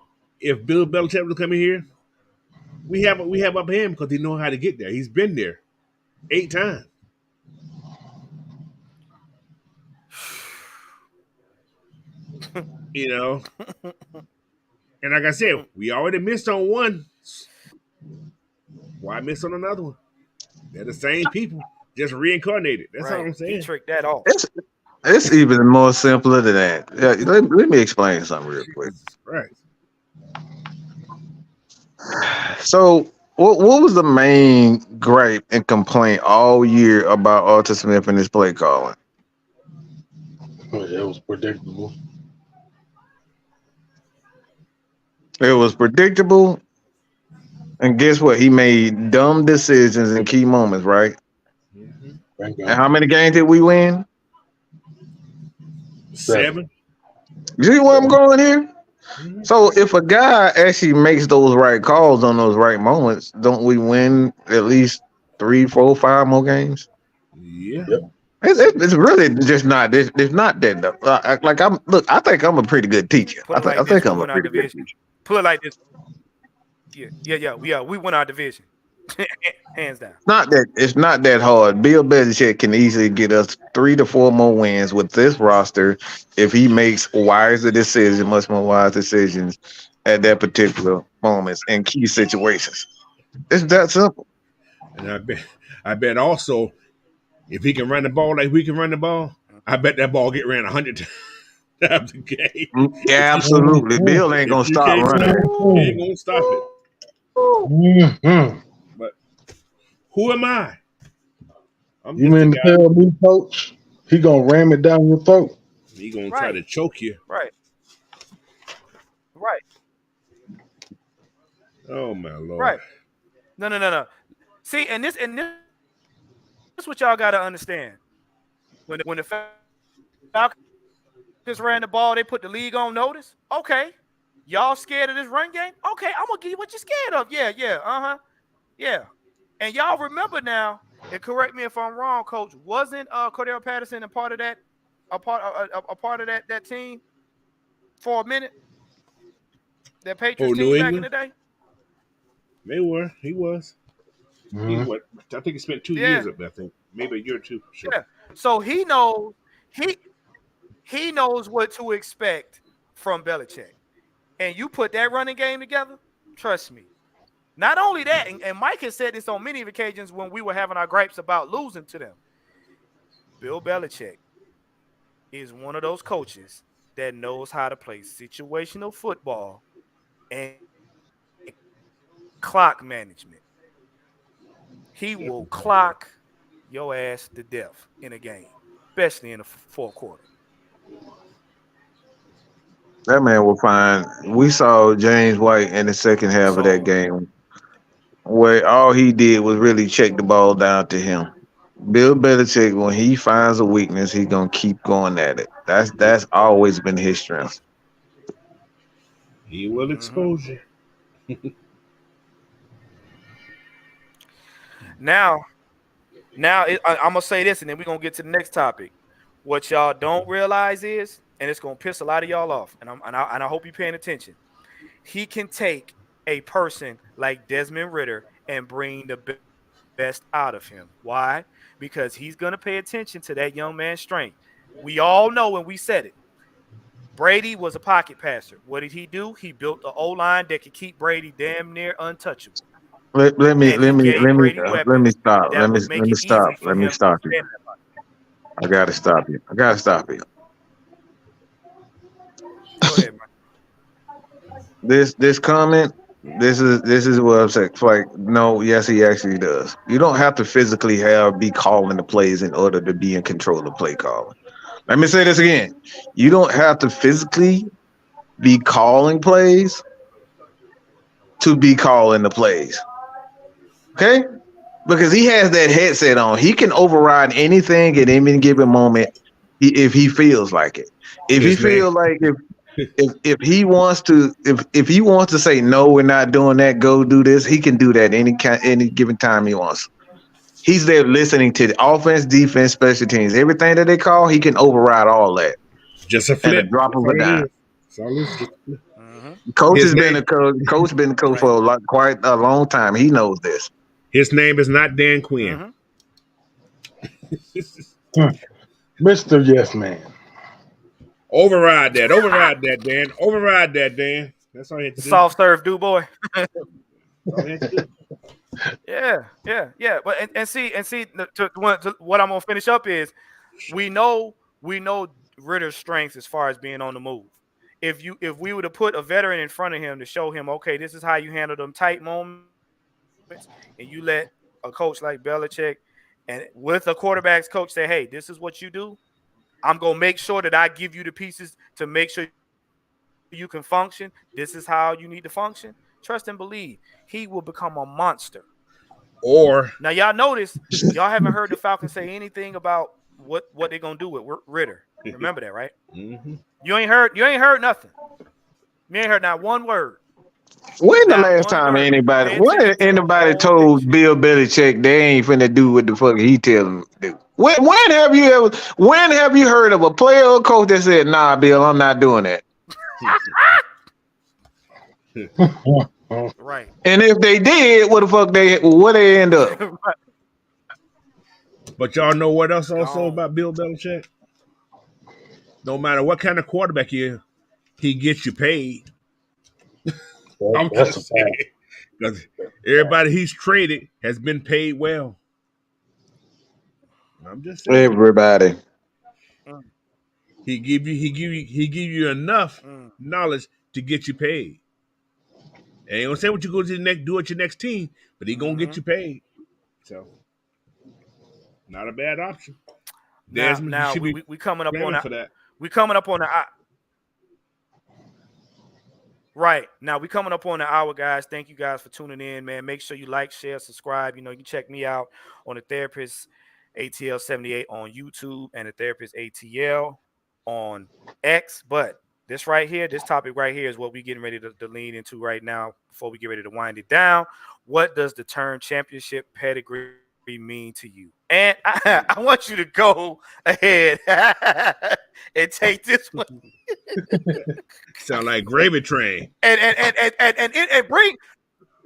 if Bill Belichick was coming here, we have up him because he know how to get there. He's been there 8 times. You know, and like I said, we already missed on one. Why miss on another one? They're the same people, just reincarnated. That's all I'm saying. He tricked that off. It's even more simpler than that. Yeah, let me explain something real quick. Right. So, what was the main gripe and complaint all year about Arthur Smith and his play calling? It was predictable. It was predictable, and guess what? He made dumb decisions in key moments, right? Mm-hmm. Bingo. And how many games did we win? 7. You see where I'm going here? Mhm. So if a guy actually makes those right calls on those right moments, don't we win at least 3, 4, 5 more games? Yeah. Yep. It's really just not. It's not that. Like I'm. Look, I think I'm a pretty good teacher. Put it like I this: think we I'm a win our pretty good division. teacher. Put it like this: yeah. We win our division, hands down. Not that it's not that hard. Bill Belichick can easily get us 3 to 4 more wins with this roster if he makes wiser decisions, much more wise decisions at that particular moments in key situations. It's that simple. And I bet also if he can run the ball like we can run the ball, I bet that ball get ran 100 times a game. Yeah, If you absolutely. Mhm. Bill ain't if gonna you stop can't running. run it, he ain't Mhm. gonna stop it. Mhm. But who am I? I'm You just a mean to guy. tell me, coach, he gonna ram it down your throat? He gonna try Right, to choke you. right, right, Oh my lord. right. No. See, and this is what y'all got to understand. When the Falcons ran the ball, they put the league on notice. Okay, y'all scared of this run game? Okay, I'm gonna give you what you're scared of. Yeah. And y'all remember now, and correct me if I'm wrong, Coach. Wasn't Cordell Patterson a part of that? A part of that team for a minute? That Oh, Patriots New team back in England? the day? They were. He was. He Mhm. what? I think he spent 2 years Yeah, up there. I think maybe a year or two. Sure. yeah. So he he knows what to expect from Belichick. And you put that running game together, trust me. Not only that, and Mike has said this on many occasions when we were having our gripes about losing to them. Bill Belichick is one of those coaches that knows how to play situational football and clock management. He will clock your ass to death in a game, especially in the fourth quarter. That man will find. We saw James White in the second half of that So, game where all he did was really check the ball down to him. Bill Belichick, when he finds a weakness, he's gonna keep going at it. That's always been his strength. He will mhm. expose you. now, I'm gonna say this, and then we're gonna get to the next topic. What y'all don't realize is, and it's gonna piss a lot of y'all off, and I hope you're paying attention. He can take a person like Desmond Ritter and bring the best out of him. Why? Because he's going to pay attention to that young man's strength. We all know when we said it. Brady was a pocket passer. What did he do? He built the O line that could keep Brady damn near untouchable, Let me and he gave Brady let me weapons stop. that would make it easy for Let me him to stop you. defend. I gotta stop you. I gotta stop you. Go ahead, man. This comment. This is what I'm saying. It's like no, yes, he actually does. You don't have to physically be calling the plays in order to be in control of play calling. Let me say this again. You don't have to physically be calling plays to be calling the plays. Okay? Because he has that headset on. He can override anything at any given moment if he feels like it. If he His name. feels like if he wants to if he wants to say no, we're not doing that, go do this, he can do that any given time he wants. He's there listening to the offense, defense, special teams. Everything that they call, he can override all that Just a at the flip. drop That's of a all it dime. is. That's all it is. Just a flip. Coach His has been name. a coach. Coach been a coach Right. for quite a long time. He knows this. His name is not Dan Quinn. Mm-hmm. Mr. Yes Man. Override that. Override that, Dan. Override that, Dan. That's all you had to do. Soft serve, do boy. That's all you had to do. Yeah. But and see, to what I'm gonna finish up is we know Ritter's strengths as far as being on the move. If we were to put a veteran in front of him to show him, okay, this is how you handle them tight moments, and you let a coach like Belichick and with a quarterback's coach say, hey, this is what you do. I'm gonna make sure that I give you the pieces to make sure you can function. This is how you need to function. Trust and believe. He will become a monster. Or Now y'all notice y'all haven't heard the Falcons say anything about what they're gonna do with Ritter. Remember that, right? mm-hmm. You ain't heard nothing. You ain't heard not one word. When the Not last one time word. anybody, Pay attention to the anybody whole told picture. Bill Belichick they ain't finna do what the fuck he tell them to do? When have you heard of a player or coach that said, "Nah, Bill, I'm not doing that"? Right. And if they did, what they end up? But y'all know what else also Gone. about Bill Belichick? No matter what kind of quarterback he gets you paid. I'm That's a just saying. fact. Because everybody he's traded has been paid well. I'm just saying. Everybody. Mm, He give you enough mm. knowledge to get you paid. And ain't gonna say what you go to the next do at your next team, but he gonna Mm-hmm. get you paid. So not a bad option. Desmond, you Now should be we coming up on planning that. for that. We coming up on the right now. We coming up on the hour, guys. Thank you guys for tuning in, man. Make sure you like, share, subscribe. You know, you can check me out on the Therapist ATL 78 on YouTube and the Therapist ATL on X. But this right here, this topic right here is what we're getting ready to lean into right now before we get ready to wind it down. What does the term championship pedigree mean to you? And I want you to go ahead and take this one Sound like gravy train. and bring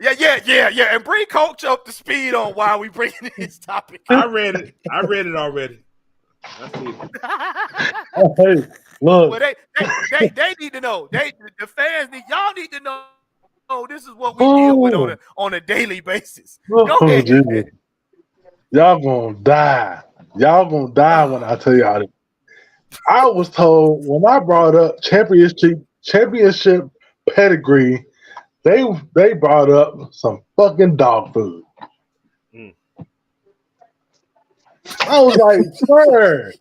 and bring Coach up to speed on why we bringing this topic. I read it already. I see it. Hey, Well, look. they need to know. The fans y'all need to know. Oh, this is what we deal with on a daily basis. Go ahead. Jesus. Y'all gonna die. Y'all gonna die when I tell y'all this. I was told when I brought up championship pedigree, they brought up some fucking dog food. Mm. I was like, sir,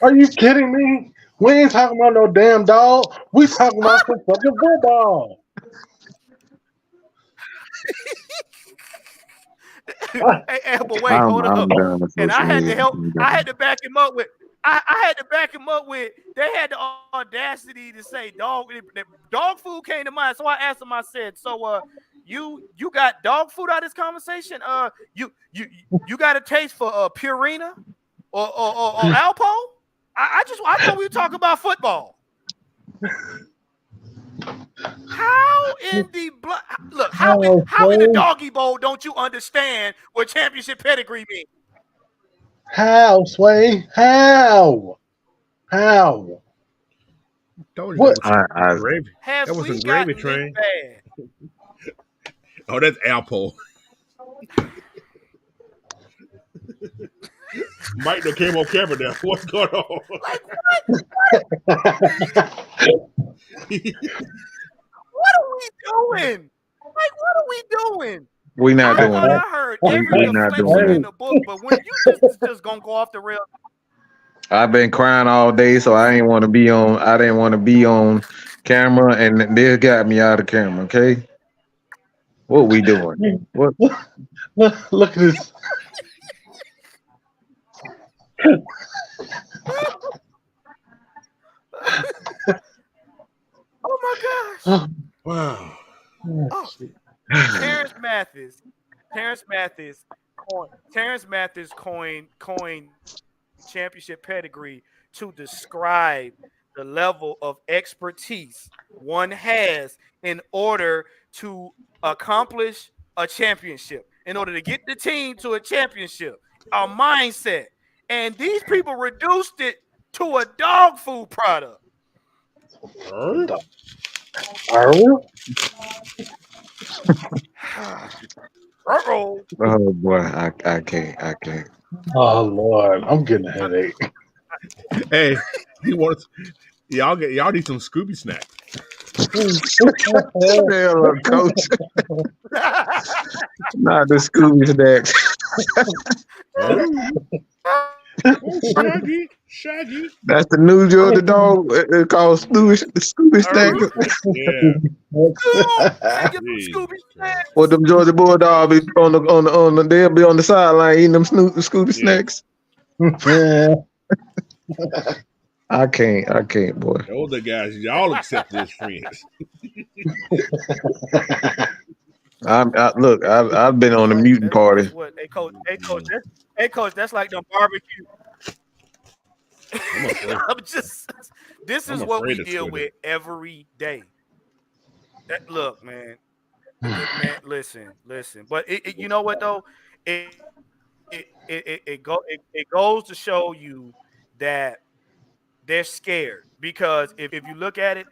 are you kidding me? We ain't talking about no damn dog. We talking about some fucking football. But wait, hold I'm up. done with And social I had media. to help. I'm I done. had to back him up with. I had to back him up with. They had the audacity to say dog. Dog food came to mind, so I asked him. I said, "So, you got dog food out of this conversation? You got a taste for Purina or Alpo? I thought we were talking about football. How in the blood? Look, how in the doggy bowl don't you understand what championship pedigree means? How, Sway? How? Told you that What? was some I gravy. Have That was we some gravy gotten this train. bad? Oh, that's Alpo. Mike that came on camera there. What's going on? Like what are we doing? Like what are we doing? we not I doing thought that. I heard We every not deflection doing in that. the book, but when you just gonna go off the rails. I've been crying all day, so I didn't want to be on camera, and this got me out of camera. Okay, what we doing? What? Look at this. Oh my gosh! Wow. Oh, Terrence Mathis coined championship pedigree to describe the level of expertise one has in order to accomplish a championship, in order to get the team to a championship, a mindset. And these people reduced it to a dog food product. Are we? Uh-oh. Oh boy, I can't. Oh Lord, I'm getting a headache. Hey, he wants y'all need some Scooby snacks. Hell, coach, not the Scooby snacks. Oh, Shaggy. Shaggy. That's the New Jersey dog. It's called Scooby Snacks. Yeah. Hey, get Jesus Scooby Christ. Or them Georgia Bulldogs be on the they'll be on the sideline eating them Scooby Yeah. Snacks. Yeah. I can't, boy. The older guys, y'all accept as friends. I've been on the mutant That's party. what hey coach, that's like them barbecue. I'm afraid. I'm just this is I'm what we afraid of deal Twitter. with every day. Look, man. Man, listen. But you know what though? It goes to show you that they're scared because if you look at it,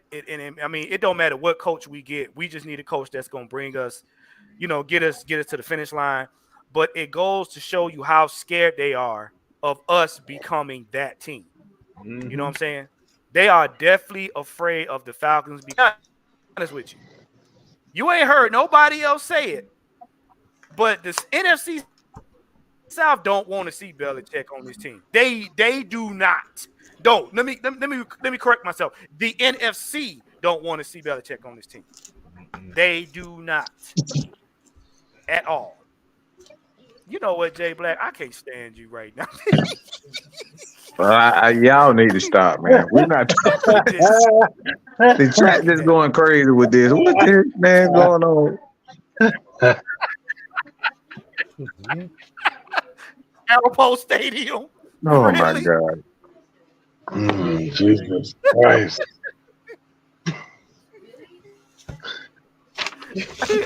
I mean, it don't matter what coach we get. We just need a coach that's going to bring us, get us to the finish line. But it goes to show you how scared they are of us becoming that team. You know what I'm saying? They are definitely afraid of the Falcons. Be honest with you, you ain't heard nobody else say it, but this NFC South don't want to see Belichick on this team. They do not. Don't let me correct myself. The NFC don't want to see Belichick on this team. They do not at all. You know what, Jay Black? I can't stand you right now. Y'all need to stop, man. We're not. The chat just going crazy with this. What the heck, man, going on? Alpo Stadium. Oh Really? my God. Jesus Christ.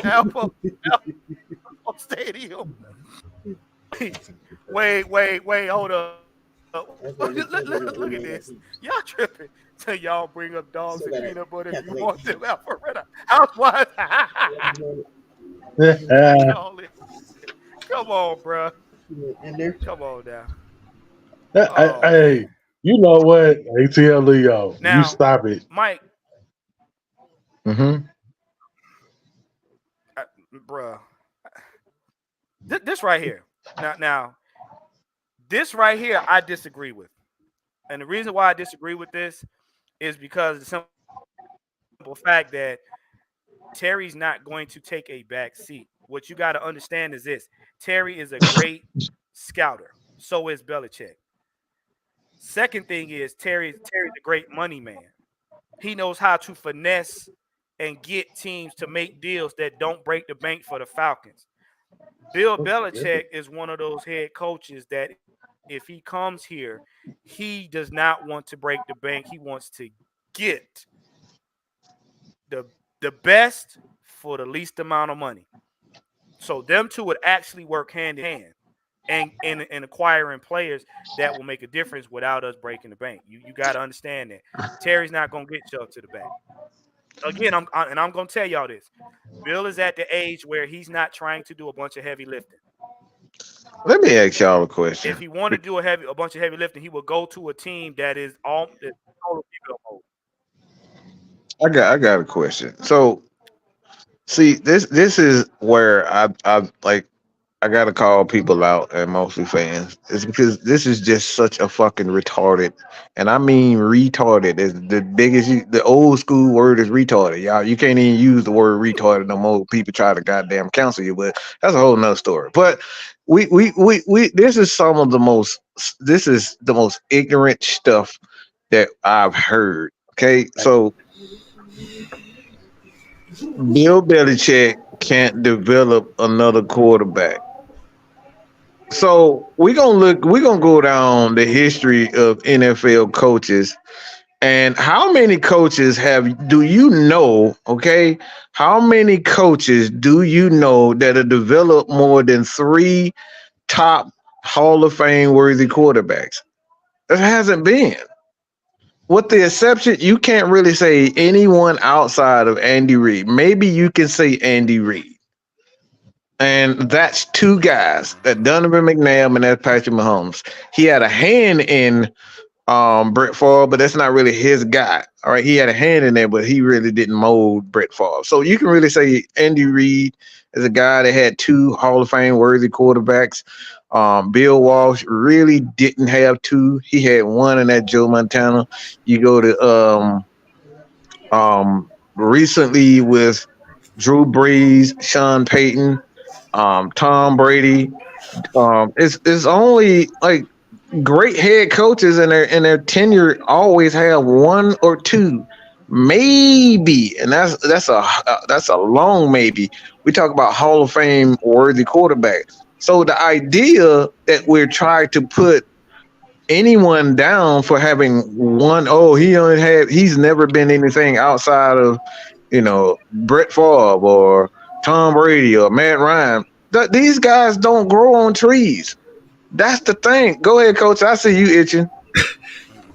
Alpo Stadium. Wait, hold up. Look at this. Y'all tripping. So y'all bring up dogs and peanut butter if you want them. Alpharetta. Housewives. Come on, bro. Come on now. Hey, you know what? ATL Leo, Now, you stop it. Mike. Mm-hmm. Bruh. This right here. Now, this right here, I disagree with. And the reason why I disagree with this is because of the simple fact that Terry's not going to take a back seat. What you got to understand is this. Terry is a great scouter. So is Belichick. Second thing is Terry's a great money man. He knows how to finesse and get teams to make deals that don't break the bank for the Falcons. Bill Belichick is one of those head coaches that if he comes here, he does not want to break the bank. He wants to get the best for the least amount of money. So them two would actually work hand in hand and acquiring players that will make a difference without us breaking the bank. You got to understand that. Terry's not going to get shoved to the back. Again, I'm going to tell y'all this. Bill is at the age where he's not trying to do a bunch of heavy lifting. Let me ask y'all a question. If he wanted to do a bunch of heavy lifting, he would go to a team that is all total rebuild mode. I got a question. So, see, this is where I got to call people out and mostly fans. It's because this is just such a fucking retarded, and I mean retarded. Is the old school word is retarded. Y'all, you can't even use the word retarded no more. People try to goddamn cancel you, but that's a whole nother story. But we this is the most ignorant stuff that I've heard. Okay, so Bill Belichick can't develop another quarterback. So we're gonna go down the history of NFL coaches, and how many coaches do you know? Okay, how many coaches do you know that have developed more than 3 top Hall of Fame worthy quarterbacks? There hasn't been. With the exception, you can't really say anyone outside of Andy Reid. Maybe you can say Andy Reid. And that's 2 guys, that Donovan McNabb and that's Patrick Mahomes. He had a hand in Brett Favre, but that's not really his guy. All right, he had a hand in there, but he really didn't mold Brett Favre. So you can really say Andy Reid as a guy that had two Hall of Fame worthy quarterbacks. Bill Walsh really didn't have two. He had one, in that Joe Montana. You go to recently with Drew Brees, Sean Payton, Tom Brady. It's only like great head coaches in their tenure always have one or two, maybe, and that's a long maybe. We talk about Hall of Fame worthy quarterback. So the idea that we're trying to put anyone down for having one, oh, he's never been anything outside of, Brett Favre or Tom Brady or Matt Ryan. These guys don't grow on trees. That's the thing. Go ahead, coach. I see you itching.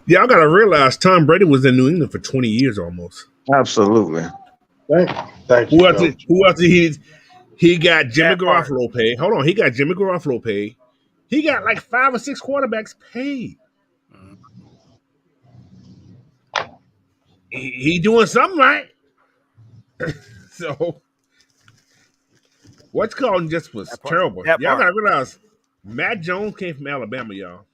Y'all got to realize Tom Brady was in New England for 20 years almost. Absolutely. Thank you, Who else? Coach. Who else? He got Jimmy That part. Garoppolo paid. Hold on, he got Jimmy Garoppolo paid. He got like 5 or 6 quarterbacks paid. He doing something right. So what's called just was That part. terrible. That Y'all part. gotta realize Matt Jones came from Alabama, y'all.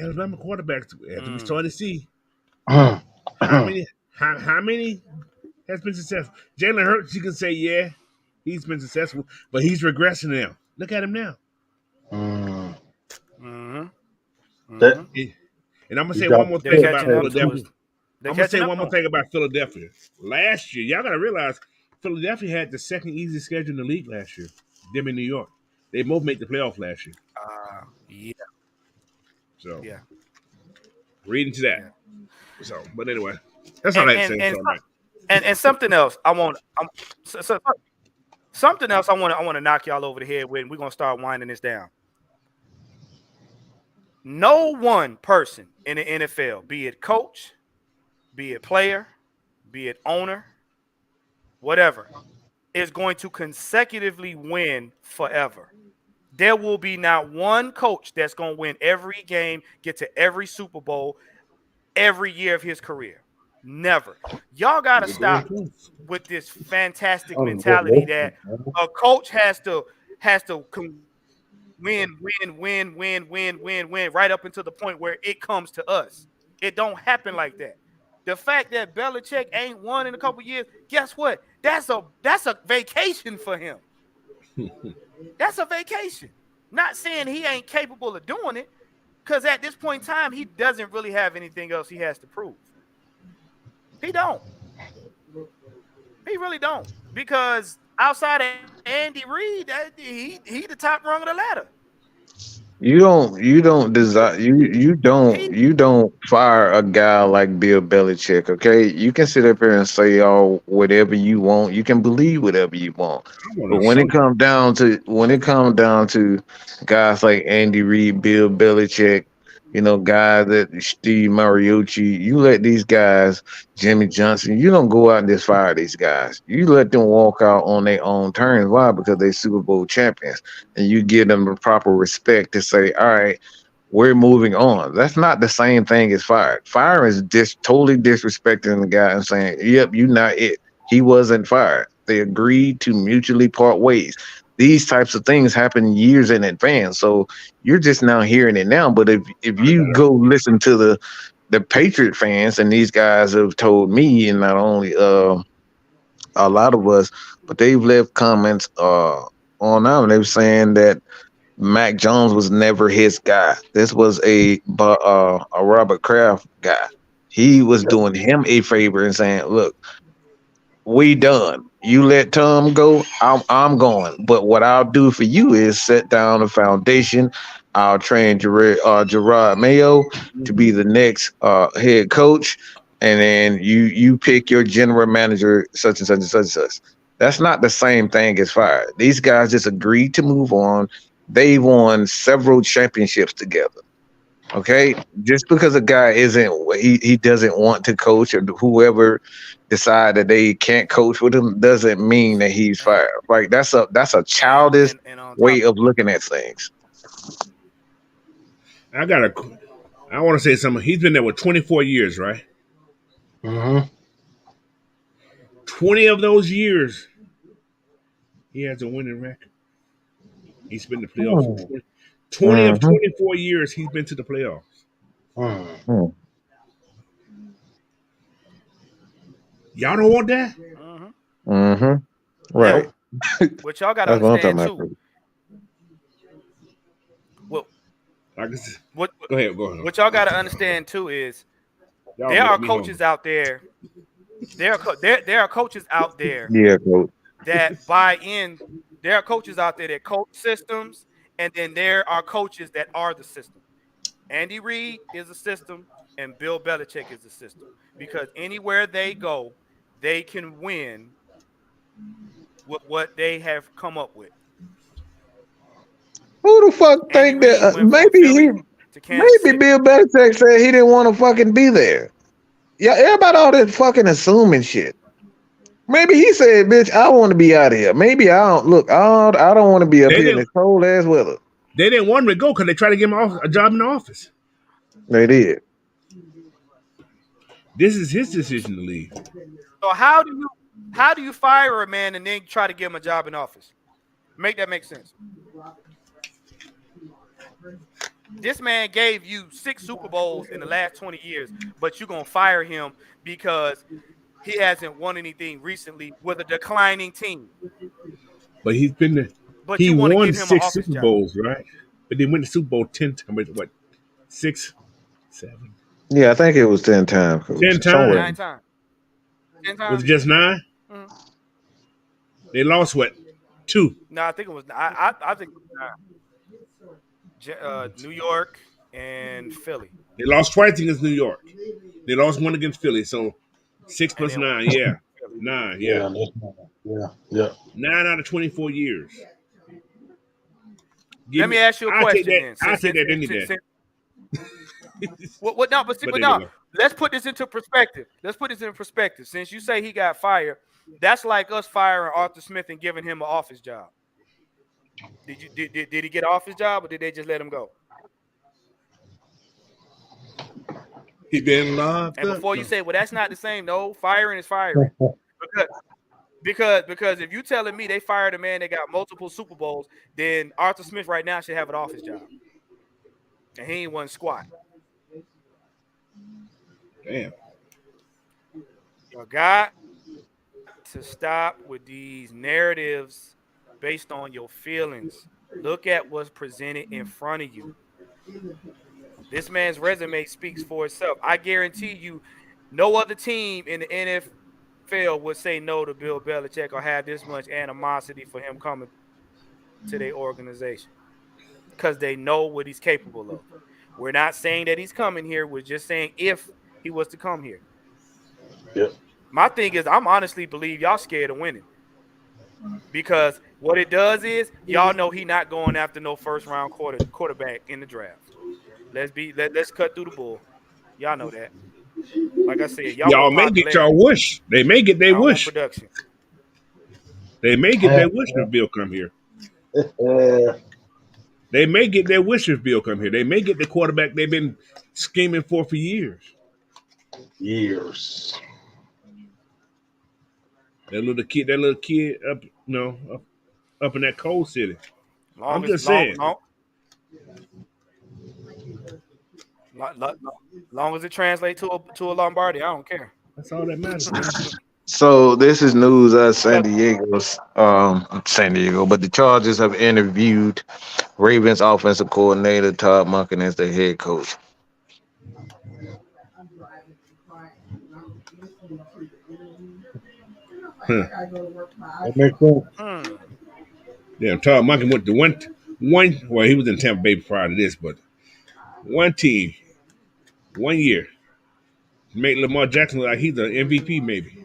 Alabama quarterbacks, as we starting to see, how many has been successful. Jalen Hurts, you can say, yeah, he's been successful, but he's regressing now. Look at him now. That And I'm gonna you say got one more They're thing to about catching up to us. Philadelphia. They're I'm gonna catching say up one to more us. thing about Philadelphia. Last year, y'all gotta realize Philadelphia had the second easiest schedule in the league last year. Them in New York. They both made the playoff last year. Yeah, So yeah, reading to that. yeah. So, but anyway, that's all And I had to and say. and So, man. and something else something else I want to knock y'all over the head with, and we're gonna start winding this down. No one person in the NFL, be it coach, be it player, be it owner, whatever, is going to consecutively win forever. There will be not one coach that's going to win every game, get to every Super Bowl every year of his career. Never. Y'all got to stop with this fantastic mentality that a coach has to win right up until the point where it comes to us. It don't happen like that. The fact that Belichick ain't won in a couple years, guess what? That's a vacation for him. That's a vacation. Not saying he ain't capable of doing it, because at this point in time, he doesn't really have anything else he has to prove. He don't. He really don't. Because outside of Andy Reid, he the top rung of the ladder. You don't desire you don't fire a guy like Bill Belichick, okay? You can sit up here and say all whatever you want. You can believe whatever you want. I want But to show you. when it comes down to guys like Andy Reid, Bill Belichick, guys that Steve Mariucci, you let these guys, Jimmy Johnson, you don't go out and just fire these guys. You let them walk out on their own terms. Why? Because they Super Bowl champions, and you give them the proper respect to say, all right, we're moving on. That's not the same thing as fired. Fire is just totally disrespecting the guy and saying, yep, you're not it. He wasn't fired. They agreed to mutually part ways. These types of things happen years in advance. So you're just now hearing it now. But if you go listen to the Patriot fans, and these guys have told me, and not only a lot of us, but they've left comments on them. They were saying that Mac Jones was never his guy. This was a Robert Kraft guy. He was doing him a favor and saying, "Look, we done. You let Tom go, I'm going. But what I'll do for you is set down a foundation. I'll train Gerard Mayo to be the next head coach, and then you pick your general manager, such and such and such and such." That's not the same thing as fire. These guys just agreed to move on. They won several championships together. Okay, just because a guy he doesn't want to coach, or whoever decide that they can't coach with him, doesn't mean that he's And fired. Like that's a and childish and on top way of looking at things. I want to say something. He's been there with 24 years, right? Mm-hmm. 20 of those years, he has a winning record. He's been to the playoffs for Hmm. 20 of Mm-hmm. 24 years. He's been to the playoffs. Hmm. Mm. Y'all don't want that? Mhm. Mm-hmm. Now, Right. what y'all got to That's what I'm understand talking too. about. What I guess, what go ahead, go ahead. what y'all got to understand too is Y'all there make are me hungry. coaches out there. There are coaches out there Yeah, coach. that buy in. There are coaches out there that coach systems, and then there are coaches that are the system. Andy Reid is a system, and Bill Belichick is a system. Because anywhere they go, they can win with what they have come up with. Who the fuck Andy think that? Reid went from Maybe Philly to Kansas maybe City. Bill Belichick said he didn't want to fucking be there. Yeah, everybody all that fucking assuming shit. Maybe he said, "Bitch, I want to be out of here." Maybe I don't look. I don't want to be up They here in didn't this cold ass weather. they didn't want him to go because they tried to give him a job in the office. They did. This is his decision to leave. So how do you fire a man and then try to give him a job in office? Make that make sense. This man gave you 6 Super Bowls in the last 20 years, but you're gonna fire him because he hasn't won anything recently with a declining team. But he's been there. But He you want to won give him an six office Super job. Bowls, right? But they went to Super Bowl 10 times. What? Six, 7, Yeah, I think it was 10 times, coach. 10 Somewhere. times? 9 times. 10 Was times. it just 9? Mhm. They lost what? 2. No, I think it was. I think it was New York and Philly, They lost twice against New York. They lost one against Philly. So 6 and plus then 9, yeah. Philly. 9, yeah. Yeah, that's yeah, yeah. 9 out of 24 years. Give Let me me, ask you a I'll take question that. then. I'll Since, take since, that any since, day. since what? No, but see, But but no. anyway. Let's put this into perspective. Let's put this in perspective. Since you say he got fired, that's like us firing Arthur Smith and giving him an office job. Did he get an office job or did they just let him go? He been locked And up. before you No. say, well, that's not the same. No, firing is firing. Because because if you telling me they fired a man that got multiple Super Bowls, then Arthur Smith right now should have an office job, and he ain't one squat. Damn. You got to stop with these narratives based on your feelings. Look at what's presented in front of you. This man's resume speaks for itself. I guarantee you, no other team in the NFL would say no to Bill Belichick or have this much animosity for him coming to their organization because they know what he's capable of. We're not saying that he's coming here. We're just saying if he was to come here. Yep. My thing is, I'm honestly believe y'all scared of winning because what it does is y'all know he not going after no first round quarterback in the draft. Let's cut through the bull. Y'all know that. Like I said, y'all Y'all want may get y'all popularity. wish. They may get their Y'all want wish. production. They may get their wish if Bill come here. They may get their wish if Bill come here. They may get the quarterback they've been scheming for years. Years. That little kid up, up in that cold city. I'm Long as just saying. long as it translates to a Lombardi, I don't care. That's all that matters, man. So this is news out of San Diego, but the Chargers have interviewed Ravens offensive coordinator Todd Monken as their head coach. Huh. That makes sense. Yeah, Todd Monken went to one. Well, he was in Tampa Bay prior to this, but one team, 1 year, make Lamar Jackson look like he's an MVP, maybe.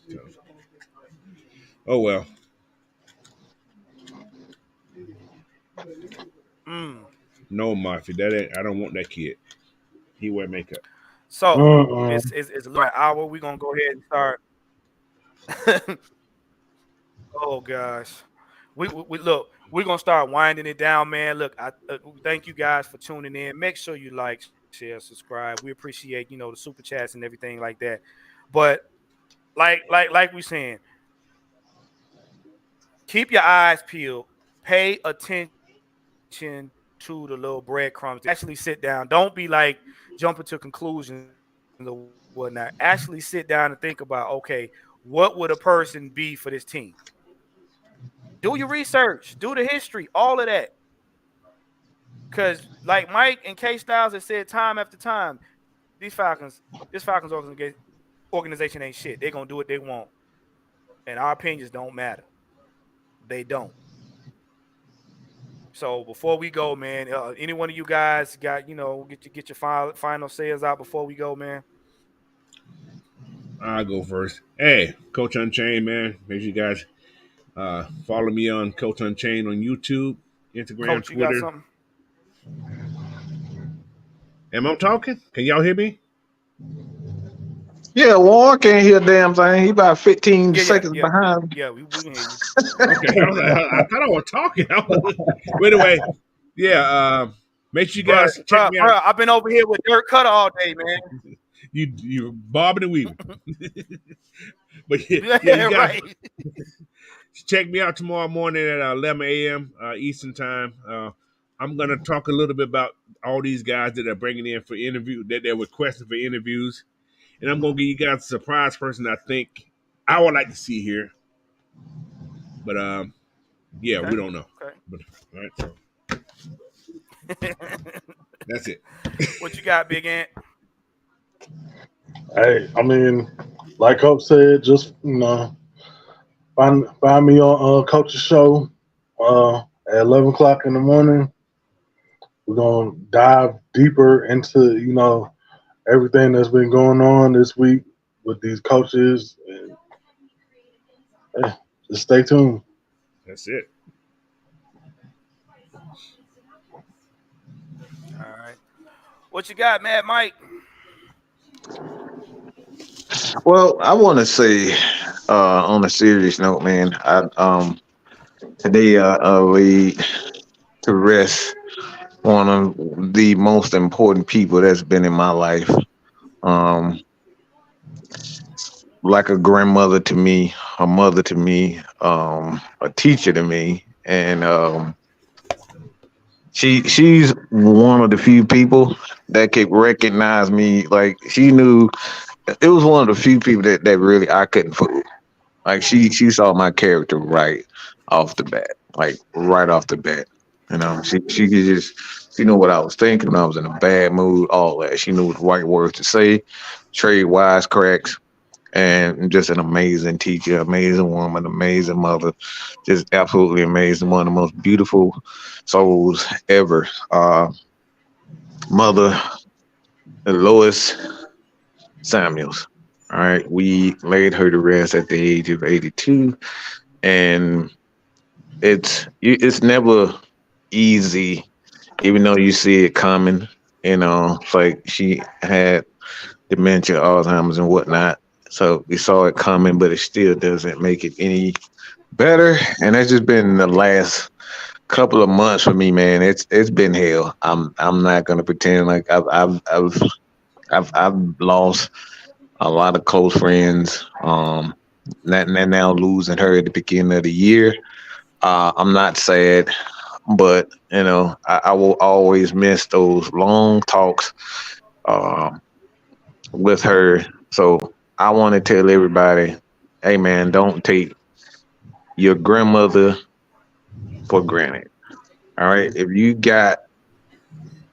So, oh well. No, Mafia, that ain't. I don't want that kid. He wear makeup. So Mm-mm. it's a little hour. We're gonna go ahead and start. Oh gosh, we look. We're gonna start winding it down, man. Look, I thank you guys for tuning in. Make sure you like, share, subscribe. We appreciate the super chats and everything like that. But like we saying, keep your eyes peeled. Pay attention to the little breadcrumbs. Actually sit down. Don't be like jumping to conclusions or whatnot. Actually sit down and think about, okay, what would a person be for this team? Do your research, do the history, all of that. Because like Mike and K Styles have said time after time, this Falcons organization ain't shit. They're gonna do what they want. And our opinions don't matter. They don't. So before we go, man, any one of you guys got, get your final sales out before we go, man. I'll go first. Hey, Coach Unchained, man. Make sure you guys follow me on Coach Unchained on YouTube, Instagram, Coach, you got Twitter. something? Am I talking? Can y'all hear me? Yeah, Warren can't hear a damn thing. He about 15 seconds behind. Yeah, we can hear you. Okay, I thought I was talking. But anyway, yeah. Make sure you guys check me out. I've been over here with Dirk Cutter all day, man. You bobbing and weaving. But yeah, you guys right. check me out tomorrow morning at 11 a.m. Eastern time. I'm gonna talk a little bit about all these guys that are bringing in for interview, that they're requesting for interviews. And I'm going to give you guys a surprise person I think I would like to see here. But, yeah, okay. We don't know. Okay. But, all right, so. That's it. What you got, Big Ant? Hey, I mean, like Coach said, just, find me on Coach's show at 11 o'clock in the morning. We're going to dive deeper into, everything that's been going on this week with these coaches. And, hey, just stay tuned. That's it. All right. What you got, Mad Mike? Well, I want to say, on a serious note, man, today I laid to rest one of the most important people that's been in my life. Like a grandmother to me, a mother to me, a teacher to me, and she's one of the few people that could recognize me. Like, she knew, it was one of the few people that really I couldn't fool. Like, she saw my character right off the bat, like right off the bat. She could she knew what I was thinking when I was in a bad mood, all that. She knew the right words to say, trade wisecracks, and just an amazing teacher, amazing woman, amazing mother, just absolutely amazing. One of the most beautiful souls ever. Mother Lois Samuels. All right, we laid her to rest at the age of 82, and it's never easy, even though you see it coming. It's like she had dementia, Alzheimer's, and whatnot. So we saw it coming, but it still doesn't make it any better. And that's just been the last couple of months for me, man. It's been hell. I'm not gonna pretend like I've lost a lot of close friends. Now losing her at the beginning of the year. I'm not sad, but I will always miss those long talks with her. So I want to tell everybody, hey man, don't take your grandmother for granted. All right, if you got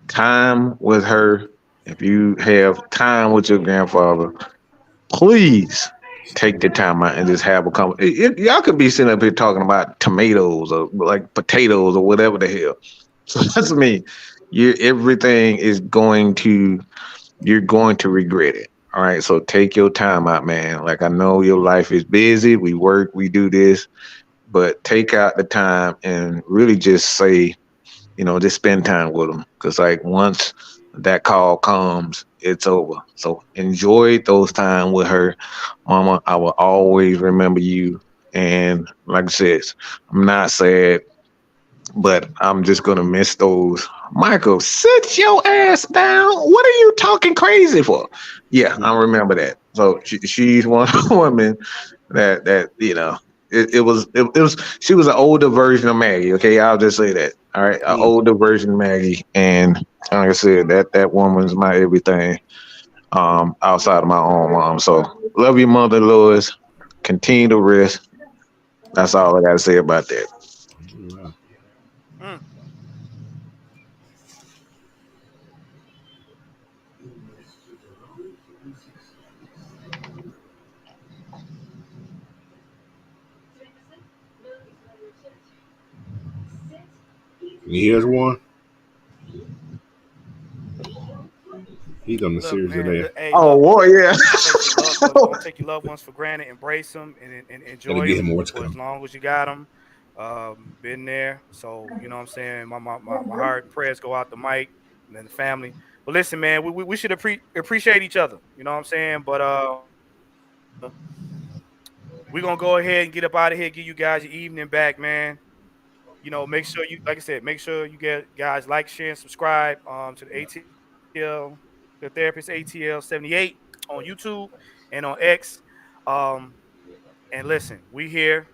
time with her, if you have time with your grandfather, please take the time out and just have a conversation. Y'all could be sitting up here talking about tomatoes or like potatoes or whatever the hell. So that's me. Everything is you're going to regret it. All right. So take your time out, man. Like, I know your life is busy. We work, we do this, but take out the time and really just say, just spend time with them. Cause like once that call comes, it's over. So enjoy those time with her. Mama, I will always remember you. And like I said, I'm not sad, but I'm just going to miss those. Michael, sit your ass down. What are you talking crazy for? Yeah, I remember that. So she's one woman that it was she was an older version of Maggie. Okay, I'll just say that. All right, an older version of Maggie, and like I said, that woman's my everything. Outside of my own mom. So love your mother, Lois. Continue to rest. That's all I gotta say about that. Wow. Mm. And here's one. He's on the Look, series man. today. Hey, Oh, look. boy, yeah. Don't take your loved ones for granted. Embrace them and Gotta enjoy get them him more to for as come. long as you got them. Been there, so you know what I'm saying. My heart and prayers go out to Mike and then the family. But listen, man, we should appreciate each other. You know what I'm saying. But we're gonna go ahead and get up out of here. Give you guys your evening back, man. You know, make sure you, like I said, make sure you get guys like, share, and subscribe to the ATL, the Therapist ATL 78 on YouTube and on X. Um, and listen, we here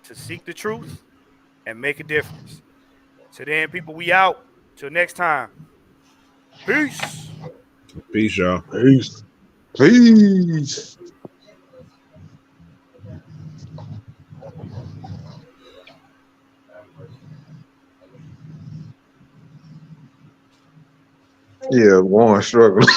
to seek the truth and make a difference. So then, people, we out. Till next time. Peace. Peace, y'all. Peace. Peace. Yeah, Warren struggling.